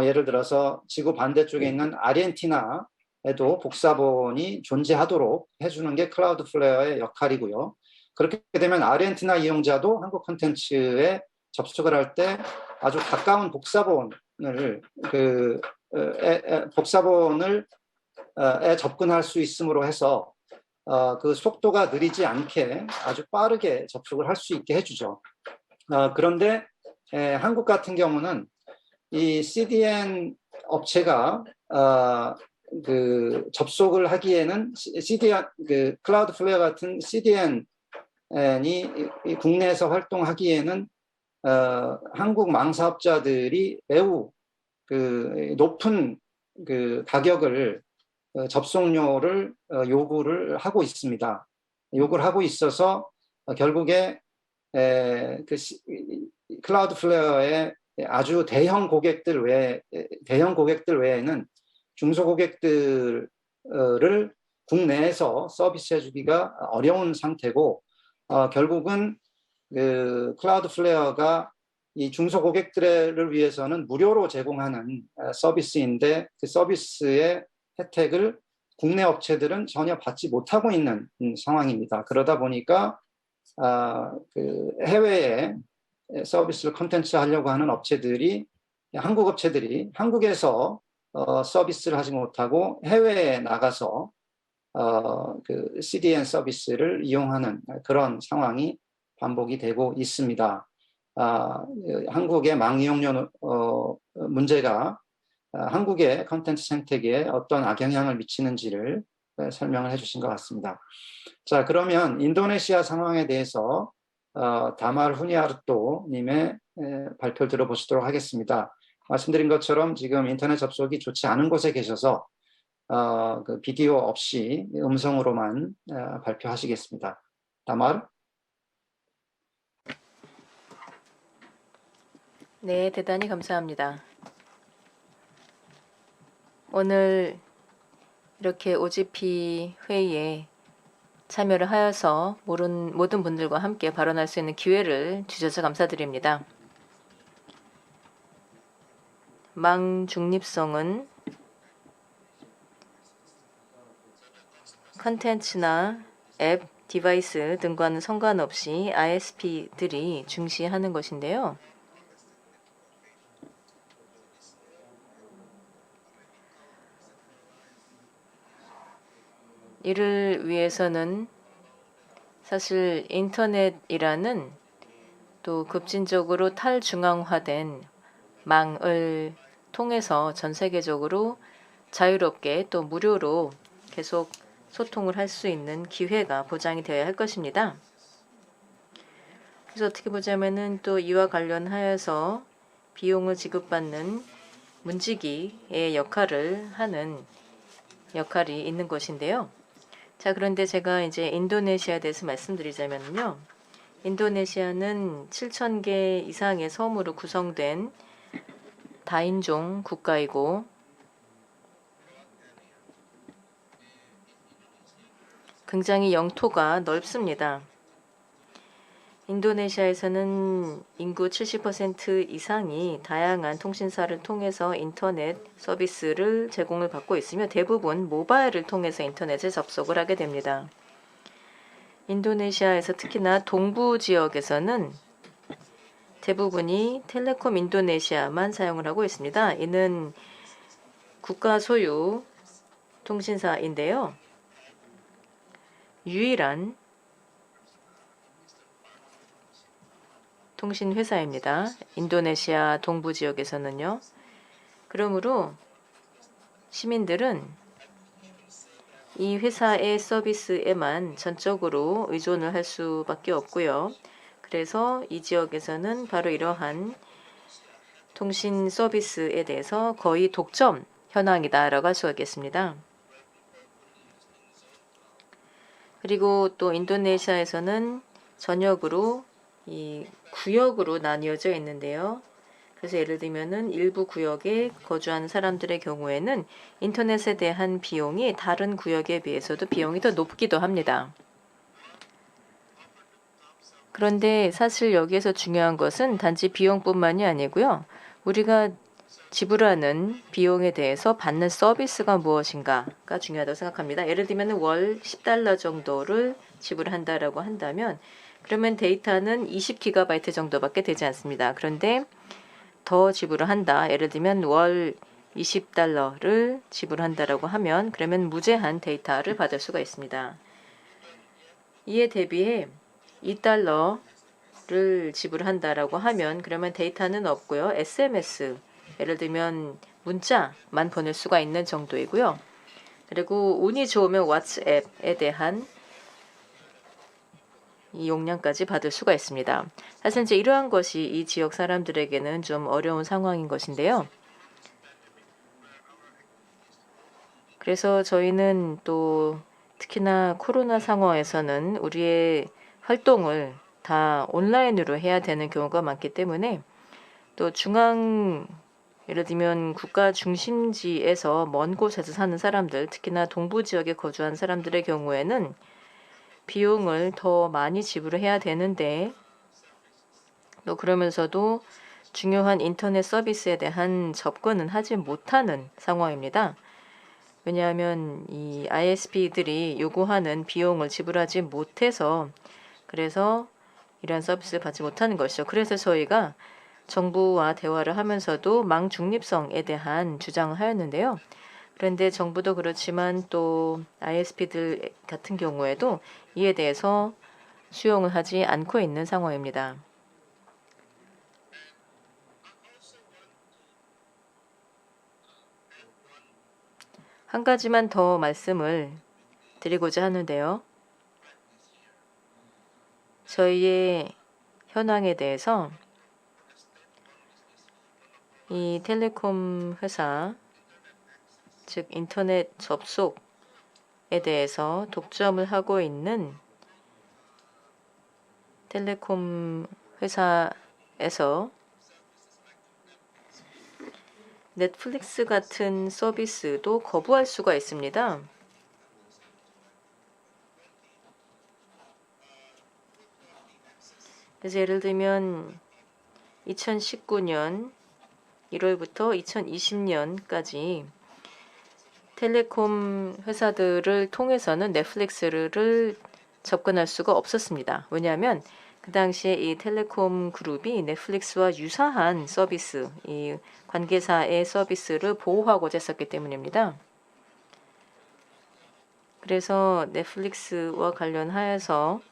예를 들어서 지구 반대쪽에 있는 아르헨티나에도 복사본이 존재하도록 해주는 게 클라우드플레어의 역할이고요. 그렇게 되면 아르헨티나 이용자도 한국 콘텐츠에 접속을 할 때 아주 가까운 복사본을 에 접근할 수 있음으로 해서 그 속도가 느리지 않게 아주 빠르게 접속을 할 수 있게 해주죠. 그런데 한국 같은 경우는 이 CDN 업체가 그 접속을 하기에는 CDN 그 클라우드플레어 같은 CDN이 국내에서 활동하기에는 한국 망사업자들이 매우 그 높은 그 가격을 접속료를 요구를 하고 있습니다. 요구를 하고 있어서 결국에 그 클라우드플레어의 아주 대형 고객들 외에는 중소 고객들을 국내에서 서비스해주기가 어려운 상태고 결국은 그 클라우드플레어가 이 중소 고객들을 위해서는 무료로 제공하는 서비스인데 그 서비스의 혜택을 국내 업체들은 전혀 받지 못하고 있는 상황입니다. 그러다 보니까 그 해외에 서비스를 콘텐츠 하려고 하는 업체들이 한국 업체들이 한국에서 서비스를 하지 못하고 해외에 나가서 그 CDN 서비스를 이용하는 그런 상황이 반복이 되고 있습니다. 한국의 망이용료 문제가 한국의 콘텐츠 생태계에 어떤 악영향을 미치는지를 설명을 해주신 것 같습니다. 자, 그러면 인도네시아 상황에 대해서 다말 후니아르토 님의 발표를 들어보시도록 하겠습니다. 말씀드린 것처럼 지금 인터넷 접속이 좋지 않은 곳에 계셔서 그 비디오 없이 음성으로만 발표하시겠습니다. 다말? 네, 대단히 감사합니다. 오늘 이렇게 OGP 회의에 참여를 하여서 모든 분들과 함께 발언할 수 있는 기회를 주셔서 감사드립니다. 망 중립성은 컨텐츠나 앱, 디바이스 등과는 상관없이 ISP들이 중시하는 것인데요. 이를 위해서는 사실 인터넷이라는 또 급진적으로 탈중앙화된 망을 통해서 전 세계적으로 자유롭게 또 무료로 계속 소통을 할 수 있는 기회가 보장이 되어야 할 것입니다. 그래서 어떻게 보자면은 또 이와 관련하여서 비용을 지급받는 문지기의 역할을 하는 역할이 있는 것인데요. 자, 그런데 제가 이제 인도네시아에 대해서 말씀드리자면요. 인도네시아는 7,000개 이상의 섬으로 구성된 다인종 국가이고 굉장히 영토가 넓습니다. 인도네시아에서는 인구 70% 이상이 다양한 통신사를 통해서 인터넷 서비스를 제공을 받고 있으며 대부분 모바일을 통해서 인터넷에 접속을 하게 됩니다. 인도네시아에서 특히나 동부 지역에서는 대부분이 텔레콤 인도네시아만 사용을 하고 있습니다. 이는 국가 소유 통신사인데요. 유일한 통신 회사입니다. 인도네시아 동부 지역에서는요. 그러므로 시민들은 이 회사의 서비스에만 전적으로 의존을 할 수밖에 없고요. 그래서 이 지역에서는 바로 이러한 통신 서비스에 대해서 거의 독점 현황이다라고 할 수가 있겠습니다. 그리고 또 인도네시아에서는 전역으로 이 구역으로 나뉘어져 있는데요. 그래서 예를 들면은 일부 구역에 거주하는 사람들의 경우에는 인터넷에 대한 비용이 다른 구역에 비해서도 비용이 더 높기도 합니다. 그런데 사실 여기에서 중요한 것은 단지 비용뿐만이 아니고요. 우리가 지불하는 비용에 대해서 받는 서비스가 무엇인가가 중요하다고 생각합니다. 예를 들면 월 $10 정도를 지불한다라고 한다면 그러면 데이터는 20GB 정도밖에 되지 않습니다. 그런데 더 지불을 한다. 예를 들면 월 $20를 지불한다라고 하면 그러면 무제한 데이터를 받을 수가 있습니다. 이에 대비해 $2를 지불한다라고 하면 그러면 데이터는 없고요. SMS 예를 들면 문자만 보낼 수가 있는 정도이고요. 그리고 운이 좋으면 왓츠앱에 대한 이 용량까지 받을 수가 있습니다. 사실 이제 이러한 것이 이 지역 사람들에게는 좀 어려운 상황인 것인데요. 그래서 저희는 또 특히나 코로나 상황에서는 우리의 활동을 다 온라인으로 해야 되는 경우가 많기 때문에 또 중앙 예를 들면 국가 중심지에서 먼 곳에서 사는 사람들 특히나 동부 지역에 거주한 사람들의 경우에는 비용을 더 많이 지불을 해야 되는데 또 그러면서도 중요한 인터넷 서비스에 대한 접근은 하지 못하는 상황입니다. 왜냐하면 이 ISP들이 요구하는 비용을 지불하지 못해서 그래서 이러한 서비스를 받지 못하는 것이죠. 그래서 저희가 정부와 대화를 하면서도 망 중립성에 대한 주장을 하였는데요. 그런데 정부도 그렇지만 또 ISP들 같은 경우에도 이에 대해서 수용을 하지 않고 있는 상황입니다. 한 가지만 더 말씀을 드리고자 하는데요. 저희의 현황에 대해서 이 텔레콤 회사 즉 인터넷 접속에 대해서 독점을 하고 있는 텔레콤 회사에서 넷플릭스 같은 서비스도 거부할 수가 있습니다. 그래서 예를 들면 2019년 1월부터 2020년까지 텔레콤 회사들을 통해서는 넷플릭스를 접근할 수가 없었습니다. 왜냐하면 그 당시에 이 텔레콤 그룹이 넷플릭스와 유사한 서비스, 이 관계사의 서비스를 보호하고자 했었기 때문입니다. 그래서 넷플릭스와 관련하여서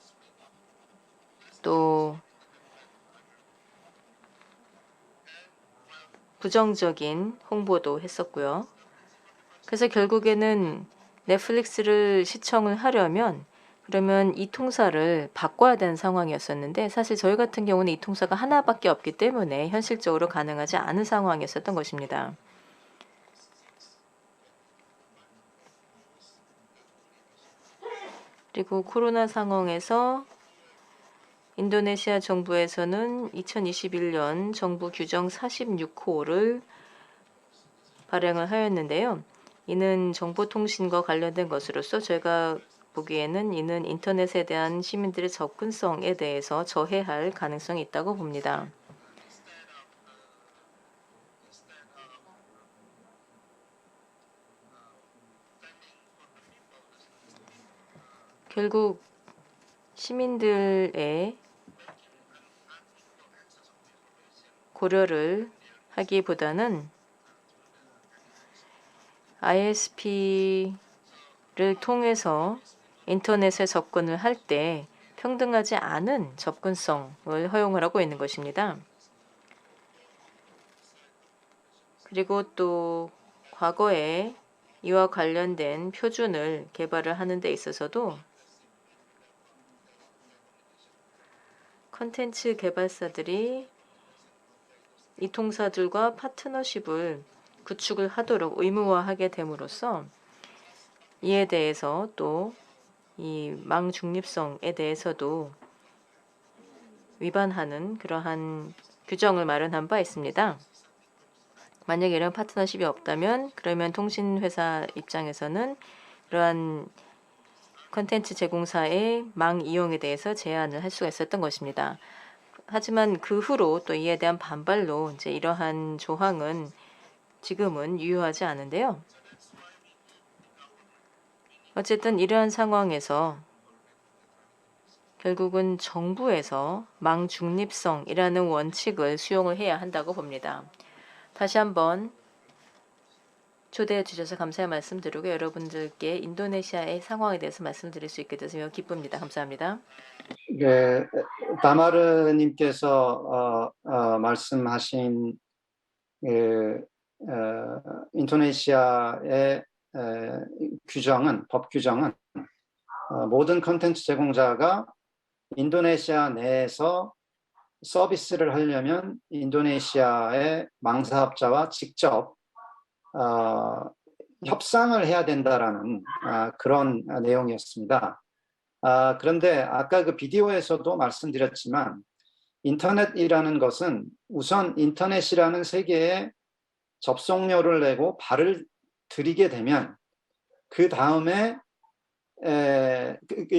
또 부정적인 홍보도 했었고요. 그래서 결국에는 넷플릭스를 시청을 하려면 그러면 이 통사를 바꿔야 되는 상황이었었는데 사실 저희 같은 경우는 이 통사가 하나밖에 없기 때문에 현실적으로 가능하지 않은 상황이었었던 것입니다. 그리고 코로나 상황에서 인도네시아 정부에서는 2021년 정부 규정 46호를 발행을 하였는데요. 이는 정보통신과 관련된 것으로서 제가 보기에는 이는 인터넷에 대한 시민들의 접근성에 대해서 저해할 가능성이 있다고 봅니다. 결국 시민들의 고려를 하기보다는 ISP를 통해서 인터넷에 접근을 할 때 평등하지 않은 접근성을 허용을 하고 있는 것입니다. 그리고 또 과거에 이와 관련된 표준을 개발을 하는 데 있어서도 콘텐츠 개발사들이 이 통사들과 파트너십을 구축을 하도록 의무화하게 됨으로써 이에 대해서 또 이 망 중립성에 대해서도 위반하는 그러한 규정을 마련한 바 있습니다. 만약에 이런 파트너십이 없다면 그러면 통신회사 입장에서는 그러한 콘텐츠 제공사의 망 이용에 대해서 제한을 할 수가 있었던 것입니다. 하지만 그 후로 또 이에 대한 반발로 이제 이러한 조항은 지금은 유효하지 않은데요. 어쨌든 이러한 상황에서 결국은 정부에서 망 중립성이라는 원칙을 수용을 해야 한다고 봅니다. 다시 한번 초대해 주셔서 감사의 말씀드리고 여러분들께 인도네시아의 상황에 대해서 말씀드릴 수 있게 돼서 매우 기쁩니다. 감사합니다. 네, 다마르님께서 말씀하신 인도네시아의 규정은 법 규정은 모든 컨텐츠 제공자가 인도네시아 내에서 서비스를 하려면 인도네시아의 망사업자와 직접 협상을 해야 된다라는 그런 내용이었습니다. 그런데 아까 그 비디오에서도 말씀드렸지만 인터넷이라는 것은 우선 인터넷이라는 세계에 접속료를 내고 발을 들이게 되면 그 다음에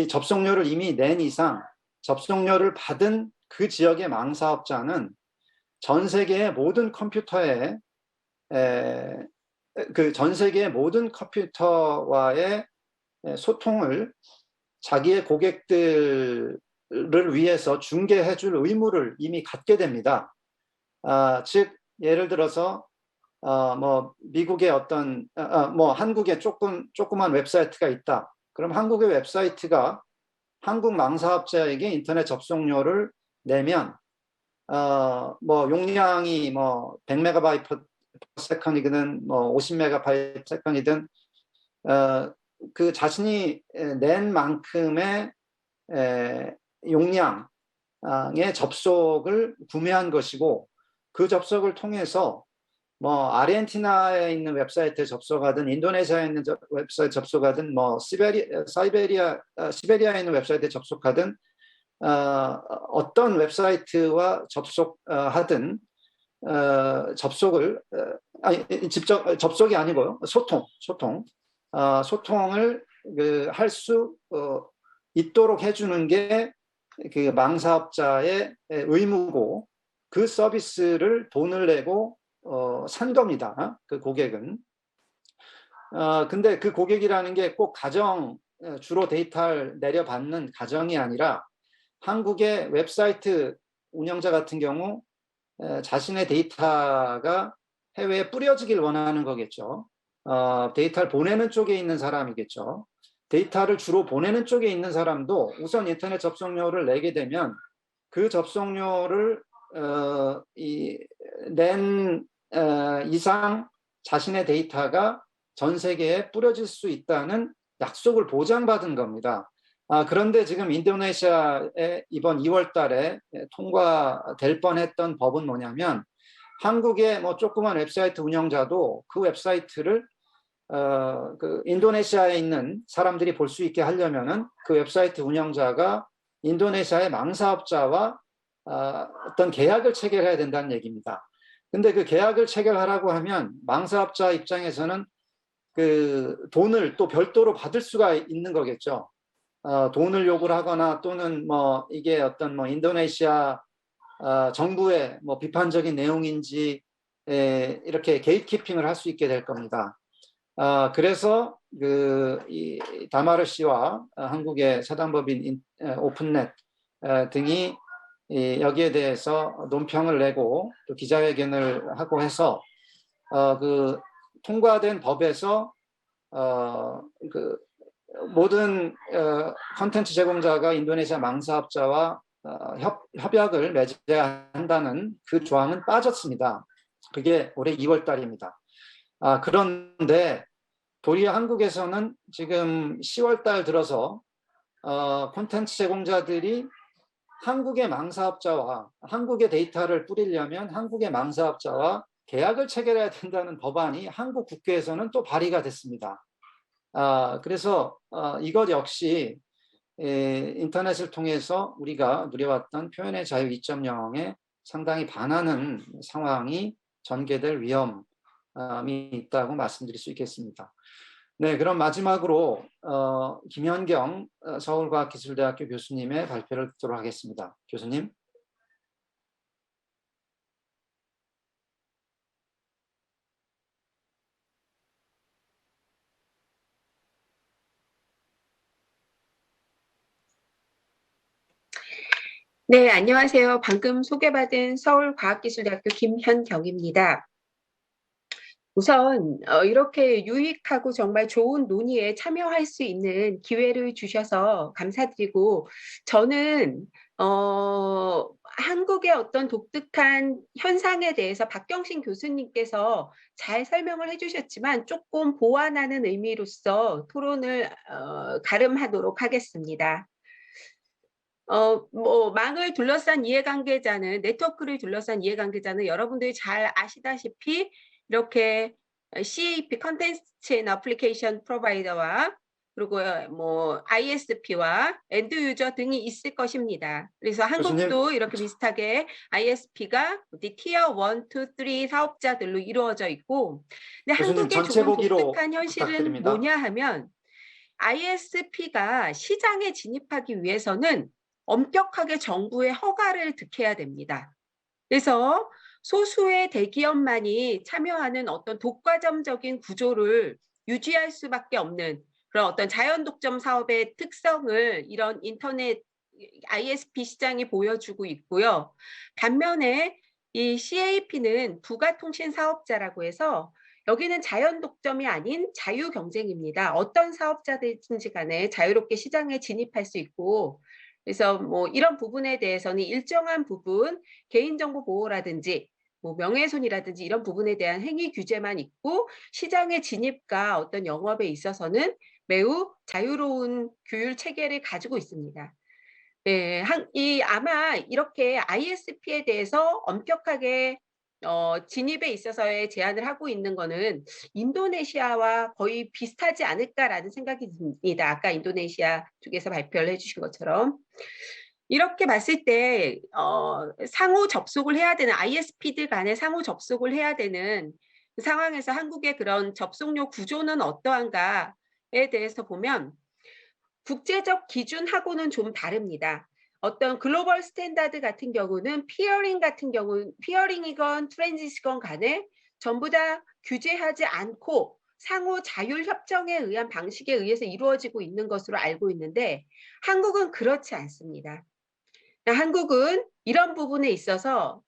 접속료를 이미 낸 이상 접속료를 받은 그 지역의 망사업자는 전 세계의 모든 컴퓨터에 그 전 세계의 모든 컴퓨터와의 소통을 자기의 고객들을 위해서 중개해 줄 의무를 이미 갖게 됩니다. 즉 예를 들어서 뭐 미국의 어떤 뭐 한국에 조그만 웹사이트가 있다. 그럼 한국의 웹사이트가 한국 망사업자에게 인터넷 접속료를 내면 뭐 용량이 뭐 100MB 세컨이든 뭐 50MB 세컨이든 그 자신이 낸 만큼의 용량의 접속을 구매한 것이고 그 접속을 통해서 뭐 아르헨티나에 있는 웹사이트에 접속하든 인도네시아에 있는 웹사이트에 접속하든 뭐 시베리아에 있는 웹사이트에 접속하든 어떤 웹사이트와 접속하든 접속을 직접 접속이 아니고요 소통을 할 수 있도록 해주는 게 그 망사업자의 의무고 그 서비스를 돈을 내고 산 겁니다. 그 고객은. 근데 그 고객이라는 게 꼭 주로 데이터를 내려받는 가정이 아니라 한국의 웹사이트 운영자 같은 경우 자신의 데이터가 해외에 뿌려지길 원하는 거겠죠. 데이터를 보내는 쪽에 있는 사람이겠죠. 데이터를 주로 보내는 쪽에 있는 사람도 우선 인터넷 접속료를 내게 되면 그 접속료를 낸 이상 자신의 데이터가 전 세계에 뿌려질 수 있다는 약속을 보장받은 겁니다. 그런데 지금 인도네시아에 이번 2월 달에 통과될 뻔했던 법은 뭐냐면 한국의 뭐 조그만 웹사이트 운영자도 그 웹사이트를 그 인도네시아에 있는 사람들이 볼 수 있게 하려면은 그 웹사이트 운영자가 인도네시아의 망사업자와 어떤 계약을 체결해야 된다는 얘기입니다. 근데 그 계약을 체결하라고 하면 망사업자 입장에서는 그 돈을 또 별도로 받을 수가 있는 거겠죠. 돈을 요구를 하거나 또는 뭐 이게 어떤 뭐 인도네시아 정부의 뭐 비판적인 내용인지 이렇게 게이트키핑을 할 수 있게 될 겁니다. 그래서 이 다마르 씨와 한국의 사단법인 오픈넷 등이 여기에 대해서 논평을 내고 또 기자회견을 하고 해서 그 통과된 법에서 그 모든 콘텐츠 제공자가 인도네시아 망사업자와 협약을 맺어야 한다는 그 조항은 빠졌습니다. 그게 올해 2월 달입니다. 그런데 도리어 한국에서는 지금 10월 달 들어서 콘텐츠 제공자들이 한국의 망사업자와 한국의 데이터를 뿌리려면 한국의 망사업자와 계약을 체결해야 된다는 법안이 한국 국회에서는 또 발의가 됐습니다. 그래서 이것 역시 인터넷을 통해서 우리가 누려왔던 표현의 자유 2.0에 상당히 반하는 상황이 전개될 위험이 있다고 말씀드릴 수 있겠습니다. 네, 그럼 마지막으로 김현경 서울과학기술대학교 교수님의 발표를 듣도록 하겠습니다. 교수님. 네, 안녕하세요. 방금 소개받은 서울과학기술대학교 김현경입니다. 우선 이렇게 유익하고 정말 좋은 논의에 참여할 수 있는 기회를 주셔서 감사드리고, 저는 한국의 어떤 독특한 현상에 대해서 박경신 교수님께서 잘 설명을 해주셨지만 조금 보완하는 의미로서 토론을 가름하도록 하겠습니다. 망을 둘러싼 이해관계자는, 네트워크를 둘러싼 이해관계자는 여러분들이 잘 아시다시피 이렇게 CAP, Content and Application Provider와 그리고 뭐 ISP와 엔드 유저 등이 있을 것입니다. 그래서 한국도 교수님. 이렇게 비슷하게 ISP가 티어 1, 2, 3 사업자들로 이루어져 있고, 근데 교수님, 한국의 전체 조금 보기로 독특한 현실은 부탁드립니다. 뭐냐 하면 ISP가 시장에 진입하기 위해서는 엄격하게 정부의 허가를 득해야 됩니다. 그래서 소수의 대기업만이 참여하는 어떤 독과점적인 구조를 유지할 수밖에 없는 그런 어떤 자연 독점 사업의 특성을 이런 인터넷 ISP 시장이 보여주고 있고요. 반면에 이 CAP는 부가통신 사업자라고 해서 여기는 자연 독점이 아닌 자유 경쟁입니다. 어떤 사업자든지 간에 자유롭게 시장에 진입할 수 있고, 그래서 뭐 이런 부분에 대해서는 일정한 부분 개인정보 보호라든지 뭐 명예훼손이라든지 이런 부분에 대한 행위 규제만 있고, 시장의 진입과 어떤 영업에 있어서는 매우 자유로운 규율 체계를 가지고 있습니다. 네, 아마 이렇게 ISP에 대해서 엄격하게 진입에 있어서의 제한을 하고 있는 거는 인도네시아와 거의 비슷하지 않을까라는 생각이 듭니다. 아까 인도네시아 쪽에서 발표를 해주신 것처럼. 이렇게 봤을 때 상호 접속을 해야 되는, ISP들 간에 상호 접속을 해야 되는 그 상황에서 한국의 그런 접속료 구조는 어떠한가에 대해서 보면 국제적 기준하고는 좀 다릅니다. 어떤 글로벌 스탠다드 같은 경우는 피어링이건 트랜지시건 간에 전부 다 규제하지 않고 상호 자율 협정에 의한 방식에 의해서 이루어지고 있는 것으로 알고 있는데, 한국은 그렇지 않습니다. 한국은 이런 부분에 있어서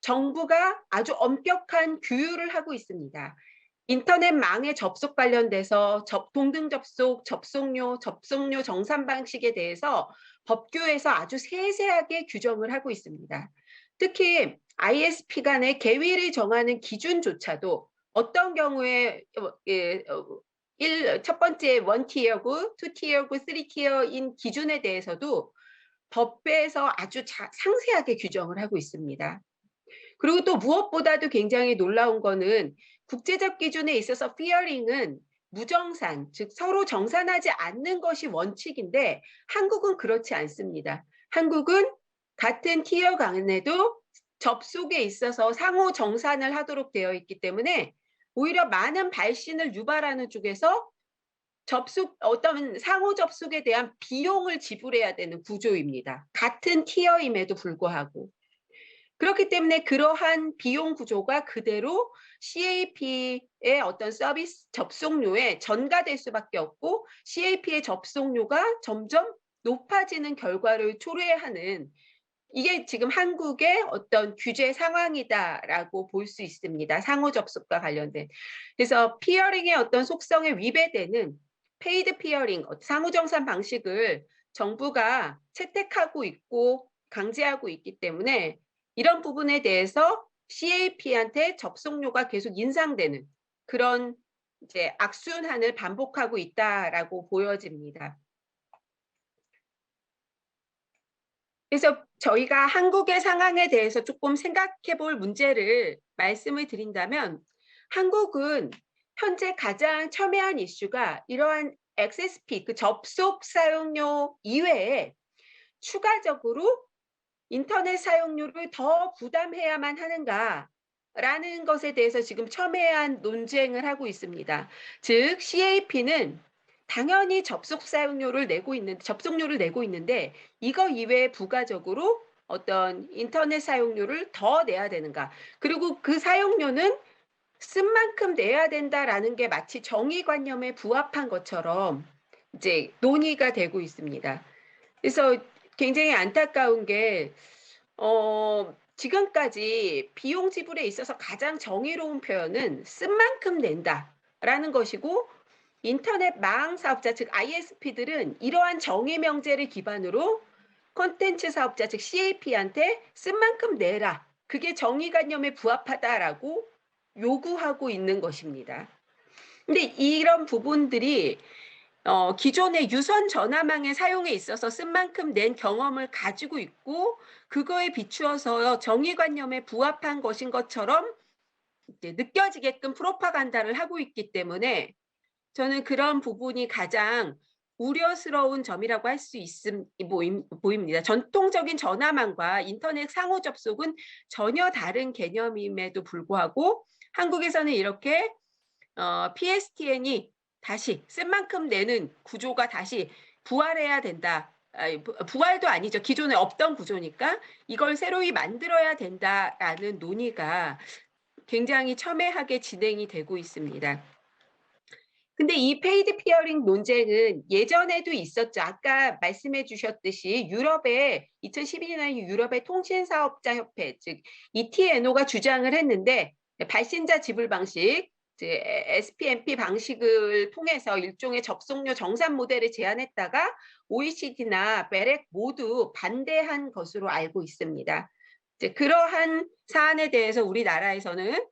정부가 아주 엄격한 규율을 하고 있습니다. 인터넷망의 접속 관련돼서 동등 접속, 접속료 정산 방식에 대해서 법규에서 아주 세세하게 규정을 하고 있습니다. 특히 ISP 간의 계위를 정하는 기준조차도 어떤 경우에 첫 번째 1티어고 2티어고 3티어인 기준에 대해서도 법에서 아주 상세하게 규정을 하고 있습니다. 그리고 또 무엇보다도 굉장히 놀라운 거는 국제적 기준에 있어서 피어링은 무정산, 즉 서로 정산하지 않는 것이 원칙인데 한국은 그렇지 않습니다. 한국은 같은 티어 간에도 접속에 있어서 상호 정산을 하도록 되어 있기 때문에 오히려 많은 발신을 유발하는 쪽에서 어떤 상호 접속에 대한 비용을 지불해야 되는 구조입니다. 같은 티어임에도 불구하고. 그렇기 때문에 그러한 비용 구조가 그대로 CAP의 어떤 서비스 접속료에 전가될 수밖에 없고 CAP의 접속료가 점점 높아지는 결과를 초래하는 이게 지금 한국의 어떤 규제 상황이다라고 볼 수 있습니다. 상호 접속과 관련된. 그래서 피어링의 어떤 속성에 위배되는 페이드 피어링, 상호 정산 방식을 정부가 채택하고 있고 강제하고 있기 때문에 이런 부분에 대해서 CAP한테 접속료가 계속 인상되는 그런 이제 악순환을 반복하고 있다라고 보여집니다. 그래서 저희가 한국의 상황에 대해서 조금 생각해 볼 문제를 말씀을 드린다면 한국은 현재 가장 첨예한 이슈가 이러한 XSP, 그 접속 사용료 이외에 추가적으로 인터넷 사용료를 더 부담해야만 하는가라는 것에 대해서 지금 첨예한 논쟁을 하고 있습니다. 즉 CAP는 당연히 접속료를 내고 있는데 이거 이외에 부가적으로 어떤 인터넷 사용료를 더 내야 되는가. 그리고 그 사용료는 쓴 만큼 내야 된다라는 게 마치 정의관념에 부합한 것처럼 이제 논의가 되고 있습니다. 그래서 굉장히 안타까운 게 지금까지 비용 지불에 있어서 가장 정의로운 표현은 쓴 만큼 낸다라는 것이고 인터넷망 사업자 즉 ISP들은 이러한 정의 명제를 기반으로 콘텐츠 사업자 즉 CAP한테 쓴 만큼 내라. 그게 정의관념에 부합하다라고 요구하고 있는 것입니다. 근데 이런 부분들이 기존의 유선 전화망의 사용에 있어서 쓴 만큼 낸 경험을 가지고 있고 그거에 비추어서 정의관념에 부합한 것인 것처럼 이제 느껴지게끔 프로파간다를 하고 있기 때문에 저는 그런 부분이 가장 우려스러운 점이라고 할 수 보입니다. 전통적인 전화망과 인터넷 상호 접속은 전혀 다른 개념임에도 불구하고 한국에서는 이렇게 PSTN이 다시 쓴 만큼 내는 구조가 다시 부활해야 된다. 부활도 아니죠. 기존에 없던 구조니까 이걸 새로이 만들어야 된다라는 논의가 굉장히 첨예하게 진행이 되고 있습니다. 근데 이 페이드 피어링 논쟁은 예전에도 있었죠. 아까 말씀해 주셨듯이 2012년에 유럽의 통신사업자협회, 즉 ETNO가 주장을 했는데 발신자 지불 방식, SPMP 방식을 통해서 일종의 접속료 정산 모델을 제안했다가 OECD나 베렉 모두 반대한 것으로 알고 있습니다. 그러한 사안에 대해서 우리나라에서는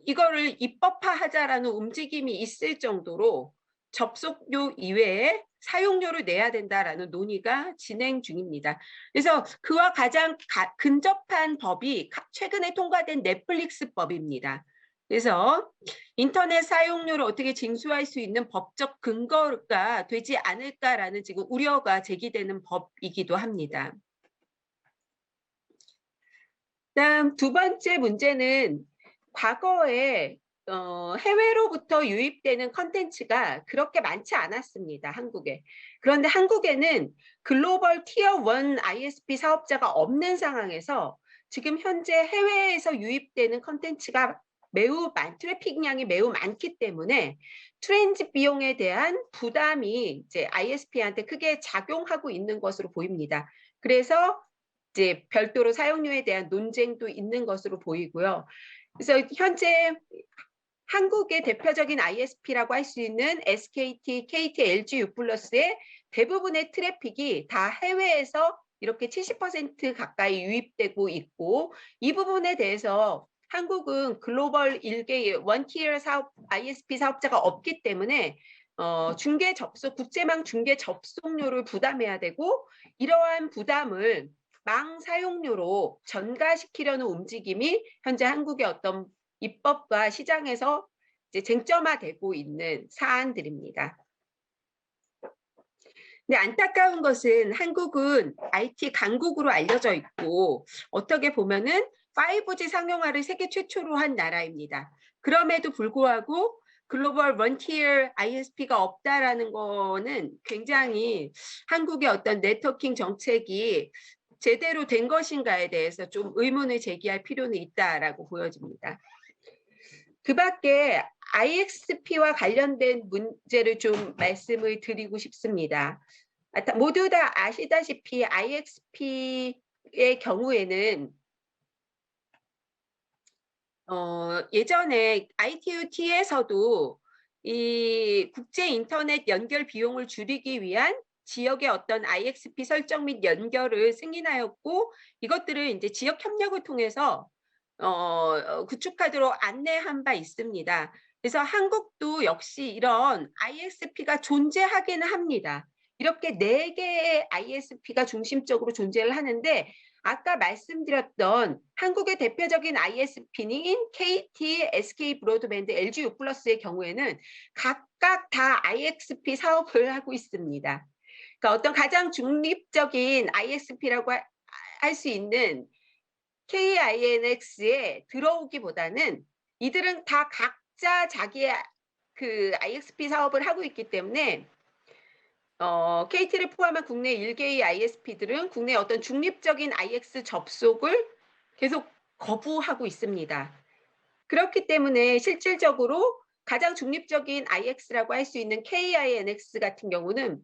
이거를 입법화하자라는 움직임이 있을 정도로 접속료 이외에 사용료를 내야 된다라는 논의가 진행 중입니다. 그래서 그와 가장 근접한 법이 최근에 통과된 넷플릭스법입니다. 그래서 인터넷 사용료를 어떻게 징수할 수 있는 법적 근거가 되지 않을까라는 지금 우려가 제기되는 법이기도 합니다. 다음 두 번째 문제는 과거에 해외로부터 유입되는 컨텐츠가 그렇게 많지 않았습니다. 한국에. 그런데 한국에는 글로벌 티어 1 ISP 사업자가 없는 상황에서 지금 현재 해외에서 유입되는 컨텐츠가 트래픽량이 매우 많기 때문에 트랜짓 비용에 대한 부담이 이제 ISP한테 크게 작용하고 있는 것으로 보입니다. 그래서 이제 별도로 사용료에 대한 논쟁도 있는 것으로 보이고요. 그래서 현재 한국의 대표적인 ISP라고 할 수 있는 SKT, KT, LG U+의 대부분의 트래픽이 다 해외에서 이렇게 70% 가까이 유입되고 있고, 이 부분에 대해서 한국은 글로벌 1개 원티어 사업 ISP 사업자가 없기 때문에 중계 접속, 국제망 중계 접속료를 부담해야 되고, 이러한 부담을 망 사용료로 전가시키려는 움직임이 현재 한국의 어떤 입법과 시장에서 이제 쟁점화되고 있는 사안들입니다. 근데 안타까운 것은 한국은 IT 강국으로 알려져 있고, 어떻게 보면은 5G 상용화를 세계 최초로 한 나라입니다. 그럼에도 불구하고 글로벌 원티어 ISP가 없다라는 거는 굉장히 한국의 어떤 네트워킹 정책이 제대로 된 것인가에 대해서 좀 의문을 제기할 필요는 있다라고 보여집니다. 그 밖에 IXP와 관련된 문제를 좀 말씀을 드리고 싶습니다. 모두 다 아시다시피 IXP의 경우에는 예전에 ITU-T에서도 이 국제 인터넷 연결 비용을 줄이기 위한 지역의 어떤 IXP 설정 및 연결을 승인하였고, 이것들을 이제 지역 협력을 통해서 구축하도록 안내한 바 있습니다. 그래서 한국도 역시 이런 ISP가 존재하기는 합니다. 이렇게 4개의 ISP가 중심적으로 존재를 하는데, 아까 말씀드렸던 한국의 대표적인 ISP인 KT, SK 브로드밴드, LG U+의 경우에는 각각 다 IXP 사업을 하고 있습니다. 그러니까 어떤 가장 중립적인 ISP라고 할 수 있는 KINX에 들어오기보다는 이들은 다 각자 자기의 그 IXP 사업을 하고 있기 때문에 KT를 포함한 국내 1개의 ISP들은 국내 어떤 중립적인 IX 접속을 계속 거부하고 있습니다. 그렇기 때문에 실질적으로 가장 중립적인 IX라고 할 수 있는 KINX 같은 경우는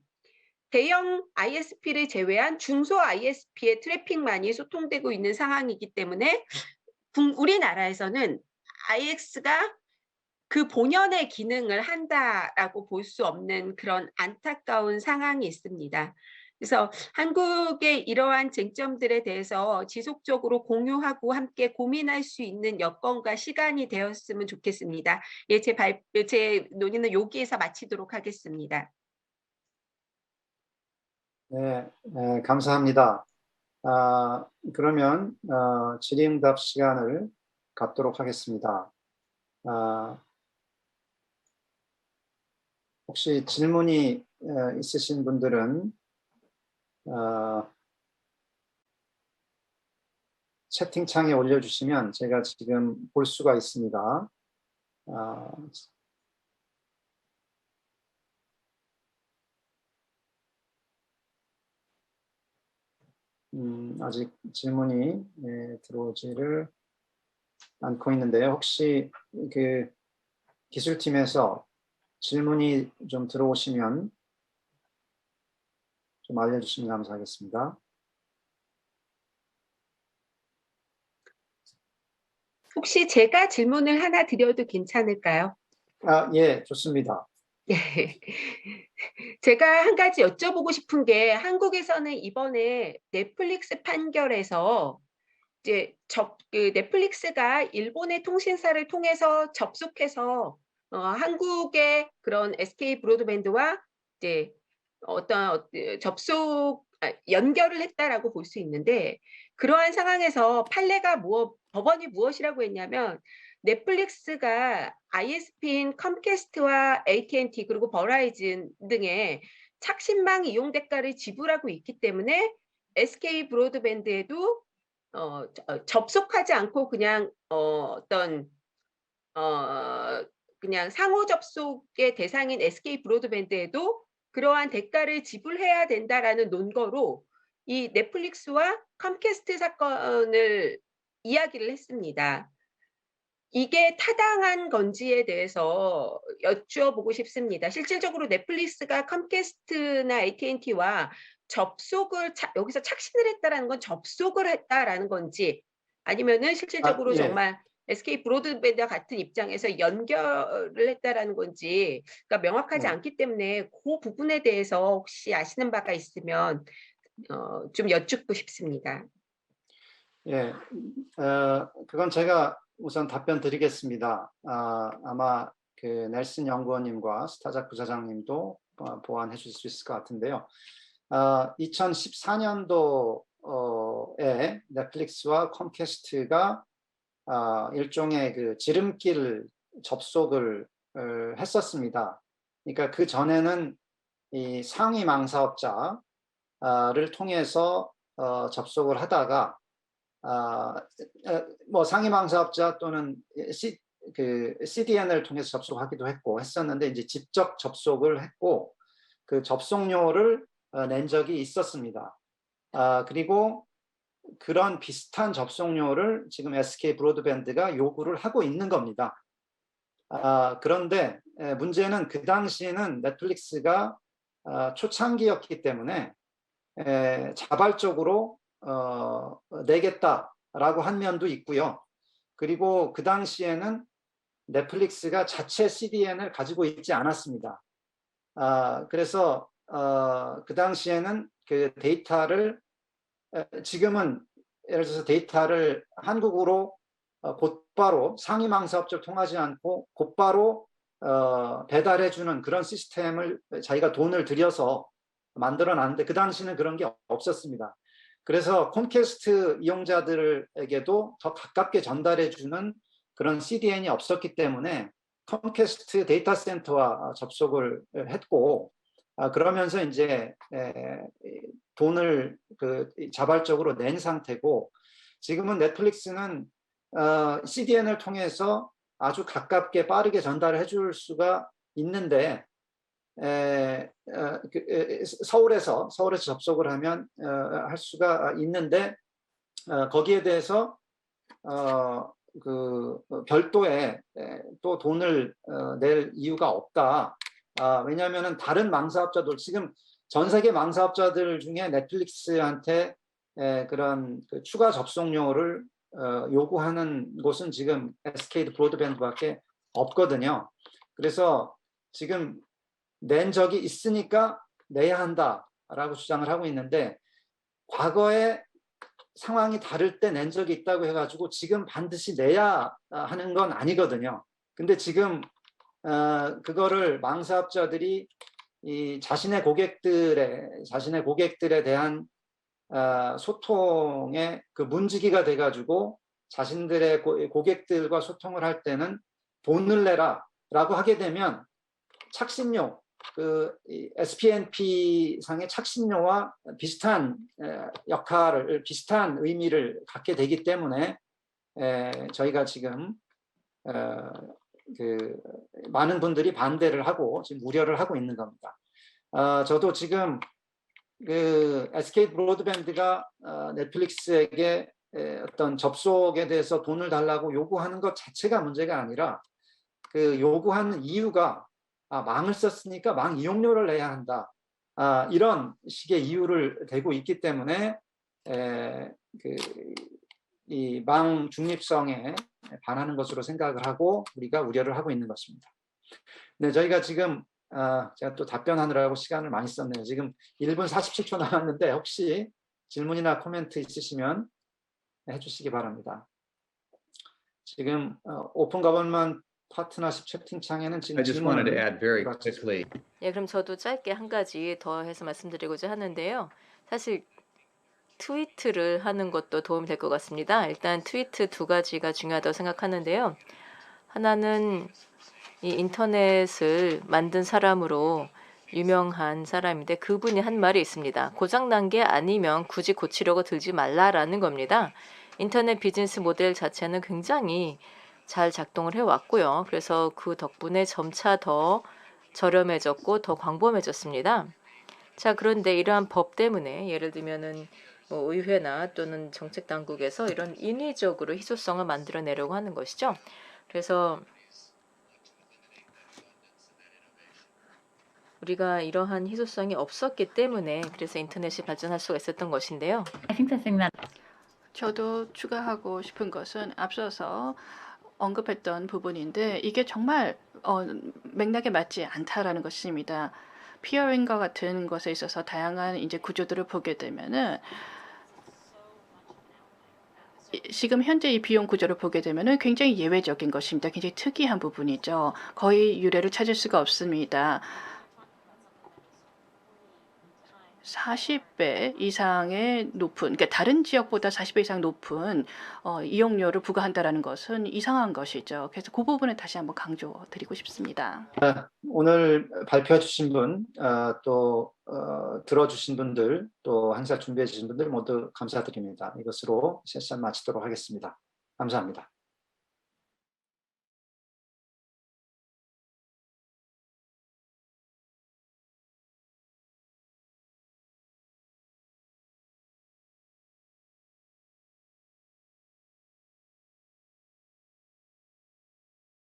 대형 ISP를 제외한 중소 ISP의 트래픽만이 소통되고 있는 상황이기 때문에 우리나라에서는 IX가 그 본연의 기능을 한다라고 볼 수 없는 그런 안타까운 상황이 있습니다. 그래서 한국의 이러한 쟁점들에 대해서 지속적으로 공유하고 함께 고민할 수 있는 여건과 시간이 되었으면 좋겠습니다. 예, 제 논의는 여기에서 마치도록 하겠습니다. 네, 감사합니다. 그러면 질의응답 시간을 갖도록 하겠습니다. 혹시 질문이 있으신 분들은 채팅창에 올려주시면 제가 지금 볼 수가 있습니다. 아직 질문이 들어오지를 않고 있는데요. 혹시 그 기술팀에서 질문이 좀 들어오시면 좀 알려주시면 감사하겠습니다. 혹시 제가 질문을 하나 드려도 괜찮을까요? 예, 좋습니다. 네. 제가 한 가지 여쭤보고 싶은 게, 한국에서는 이번에 넷플릭스 판결에서 이제 넷플릭스가 일본의 통신사를 통해서 접속해서 한국의 그런 SK 브로드밴드와 이제 어떤 접속 연결을 했다라고 볼 수 있는데, 그러한 상황에서 판례가 법원이 무엇이라고 했냐면, 넷플릭스가 ISP인 컴캐스트와 AT&T 그리고 버라이즌 등의 착신망 이용 대가를 지불하고 있기 때문에 SK 브로드밴드에도 접속하지 않고 그냥 그냥 상호 접속의 대상인 SK 브로드밴드에도 그러한 대가를 지불해야 된다라는 논거로 이 넷플릭스와 컴캐스트 사건을 이야기를 했습니다. 이게 타당한 건지에 대해서 여쭈어보고 싶습니다. 실질적으로 넷플릭스가 컴캐스트나 AT&T와 접속을 여기서 착신을 했다라는 건 접속을 했다라는 건지, 아니면은 실질적으로 예. 정말 SK 브로드밴드와 같은 입장에서 연결을 했다라는 건지 그러니까 명확하지 네. 않기 때문에 그 부분에 대해서 혹시 아시는 바가 있으면 좀 여쭙고 싶습니다. 예, 그건 제가 우선 답변 드리겠습니다. 아마 그 넬슨 연구원님과 스타작 부사장님도 보완해 주실 수 있을 것 같은데요. 2014년도에 넷플릭스와 컴캐스트가 일종의 그 지름길 접속을 했었습니다. 그러니까 그 전에는 이 상위 망사업자를 통해서 접속을 하다가 뭐 상위 망사업자 또는 CDN을 통해서 접속하기도 했었는데 이제 직접 접속을 했고 그 접속료를 낸 적이 있었습니다. 그리고 그런 비슷한 접속료를 지금 SK 브로드밴드가 요구를 하고 있는 겁니다. 그런데 문제는 그 당시에는 넷플릭스가 초창기였기 때문에 자발적으로 내겠다라고 한 면도 있고요. 그리고 그 당시에는 넷플릭스가 자체 CDN을 가지고 있지 않았습니다. 그래서 그 당시에는 그 데이터를 지금은 예를 들어서 데이터를 한국으로 곧바로 상위망사업자를 통하지 않고 곧바로 배달해주는 그런 시스템을 자기가 돈을 들여서 만들어놨는데 그 당시는 그런 게 없었습니다. 그래서 콤캐스트 이용자들에게도 더 가깝게 전달해주는 그런 CDN이 없었기 때문에 컴캐스트 데이터 센터와 접속을 했고 그러면서 이제 돈을 자발적으로 낸 상태고 지금은 넷플릭스는 CDN을 통해서 아주 가깝게 빠르게 전달해 줄 수가 있는데 서울에서 접속을 하면 할 수가 있는데 거기에 대해서 별도의 또 돈을 낼 이유가 없다. 왜냐하면 다른 망사업자들 지금 전 세계 망사업자들 중에 넷플릭스한테 그런 추가 접속료를 요구하는 곳은 지금 SK 브로드밴드밖에 없거든요. 그래서 지금 낸 적이 있으니까 내야 한다라고 주장을 하고 있는데 과거에 상황이 다를 때 낸 적이 있다고 해가지고 지금 반드시 내야 하는 건 아니거든요. 근데 지금 그거를 망사업자들이 이 자신의 고객들에 대한 소통의 그 문지기가 돼가지고 자신들의 고객들과 소통을 할 때는 돈을 내라라고 하게 되면 착신료, 그 SPNP 상의 착신료와 비슷한 역할을 비슷한 의미를 갖게 되기 때문에 저희가 지금 많은 분들이 반대를 하고 지금 우려를 하고 있는 겁니다. 저도 지금 그 SK 브로드밴드가 넷플릭스에게 어떤 접속에 대해서 돈을 달라고 요구하는 것 자체가 문제가 아니라 그 요구하는 이유가 망을 썼으니까 망 이용료를 내야 한다. 이런 식의 이유를 대고 있기 때문에 이 망 중립성에 반하는 것으로 생각을 하고 우리가 우려를 하고 있는 것입니다. 네, 저희가 지금 제가 또 답변하느라고 시간을 많이 썼네요. 지금 1분 47초 남았는데 혹시 질문이나 코멘트 있으시면 해주시기 바랍니다. 지금 오픈 거버먼트 파트너십 채팅창에는 지금 I just wanted to add very 질문을 quickly. 예, 그럼 저도 짧게 한 가지 더 해서 말씀드리고자 하는데요. 사실 트위트를 하는 것도 도움이 될 것 같습니다. 일단 트위트 두 가지가 중요하다고 생각하는데요. 하나는 이 인터넷을 만든 사람으로 유명한 사람인데 그분이 한 말이 있습니다. 고장난 게 아니면 굳이 고치려고 들지 말라라는 겁니다. 인터넷 비즈니스 모델 자체는 굉장히 잘 작동을 해왔고요. 그래서 그 덕분에 점차 더 저렴해졌고 더 광범해졌습니다. 자, 그런데 이러한 법 때문에 예를 들면은 뭐 의회나 또는 정책 당국에서 이런 인위적으로 희소성을 만들어내려고 하는 것이죠. 그래서 우리가 이러한 희소성이 없었기 때문에 그래서 인터넷이 발전할 수가 있었던 것인데요. I think the thing that 저도 추가하고 싶은 것은 앞서서 언급했던 부분인데 이게 정말 맥락에 맞지 않다라는 것입니다. 피어링과 같은 것에 있어서 다양한 이제 구조들을 보게 되면은 지금 현재 이 비용 구조를 보게 되면은 굉장히 예외적인 것입니다. 굉장히 특이한 부분이죠. 거의 유례를 찾을 수가 없습니다. 40배 이상의 높은, 그러니까 다른 지역보다 40배 이상 높은 이용료를 부과한다라는 것은 이상한 것이죠. 그래서 그 부분을 다시 한번 강조드리고 싶습니다. 오늘 발표해 주신 분, 또 들어주신 분들, 또 항상 준비해 주신 분들 모두 감사드립니다. 이것으로 세션 마치도록 하겠습니다. 감사합니다.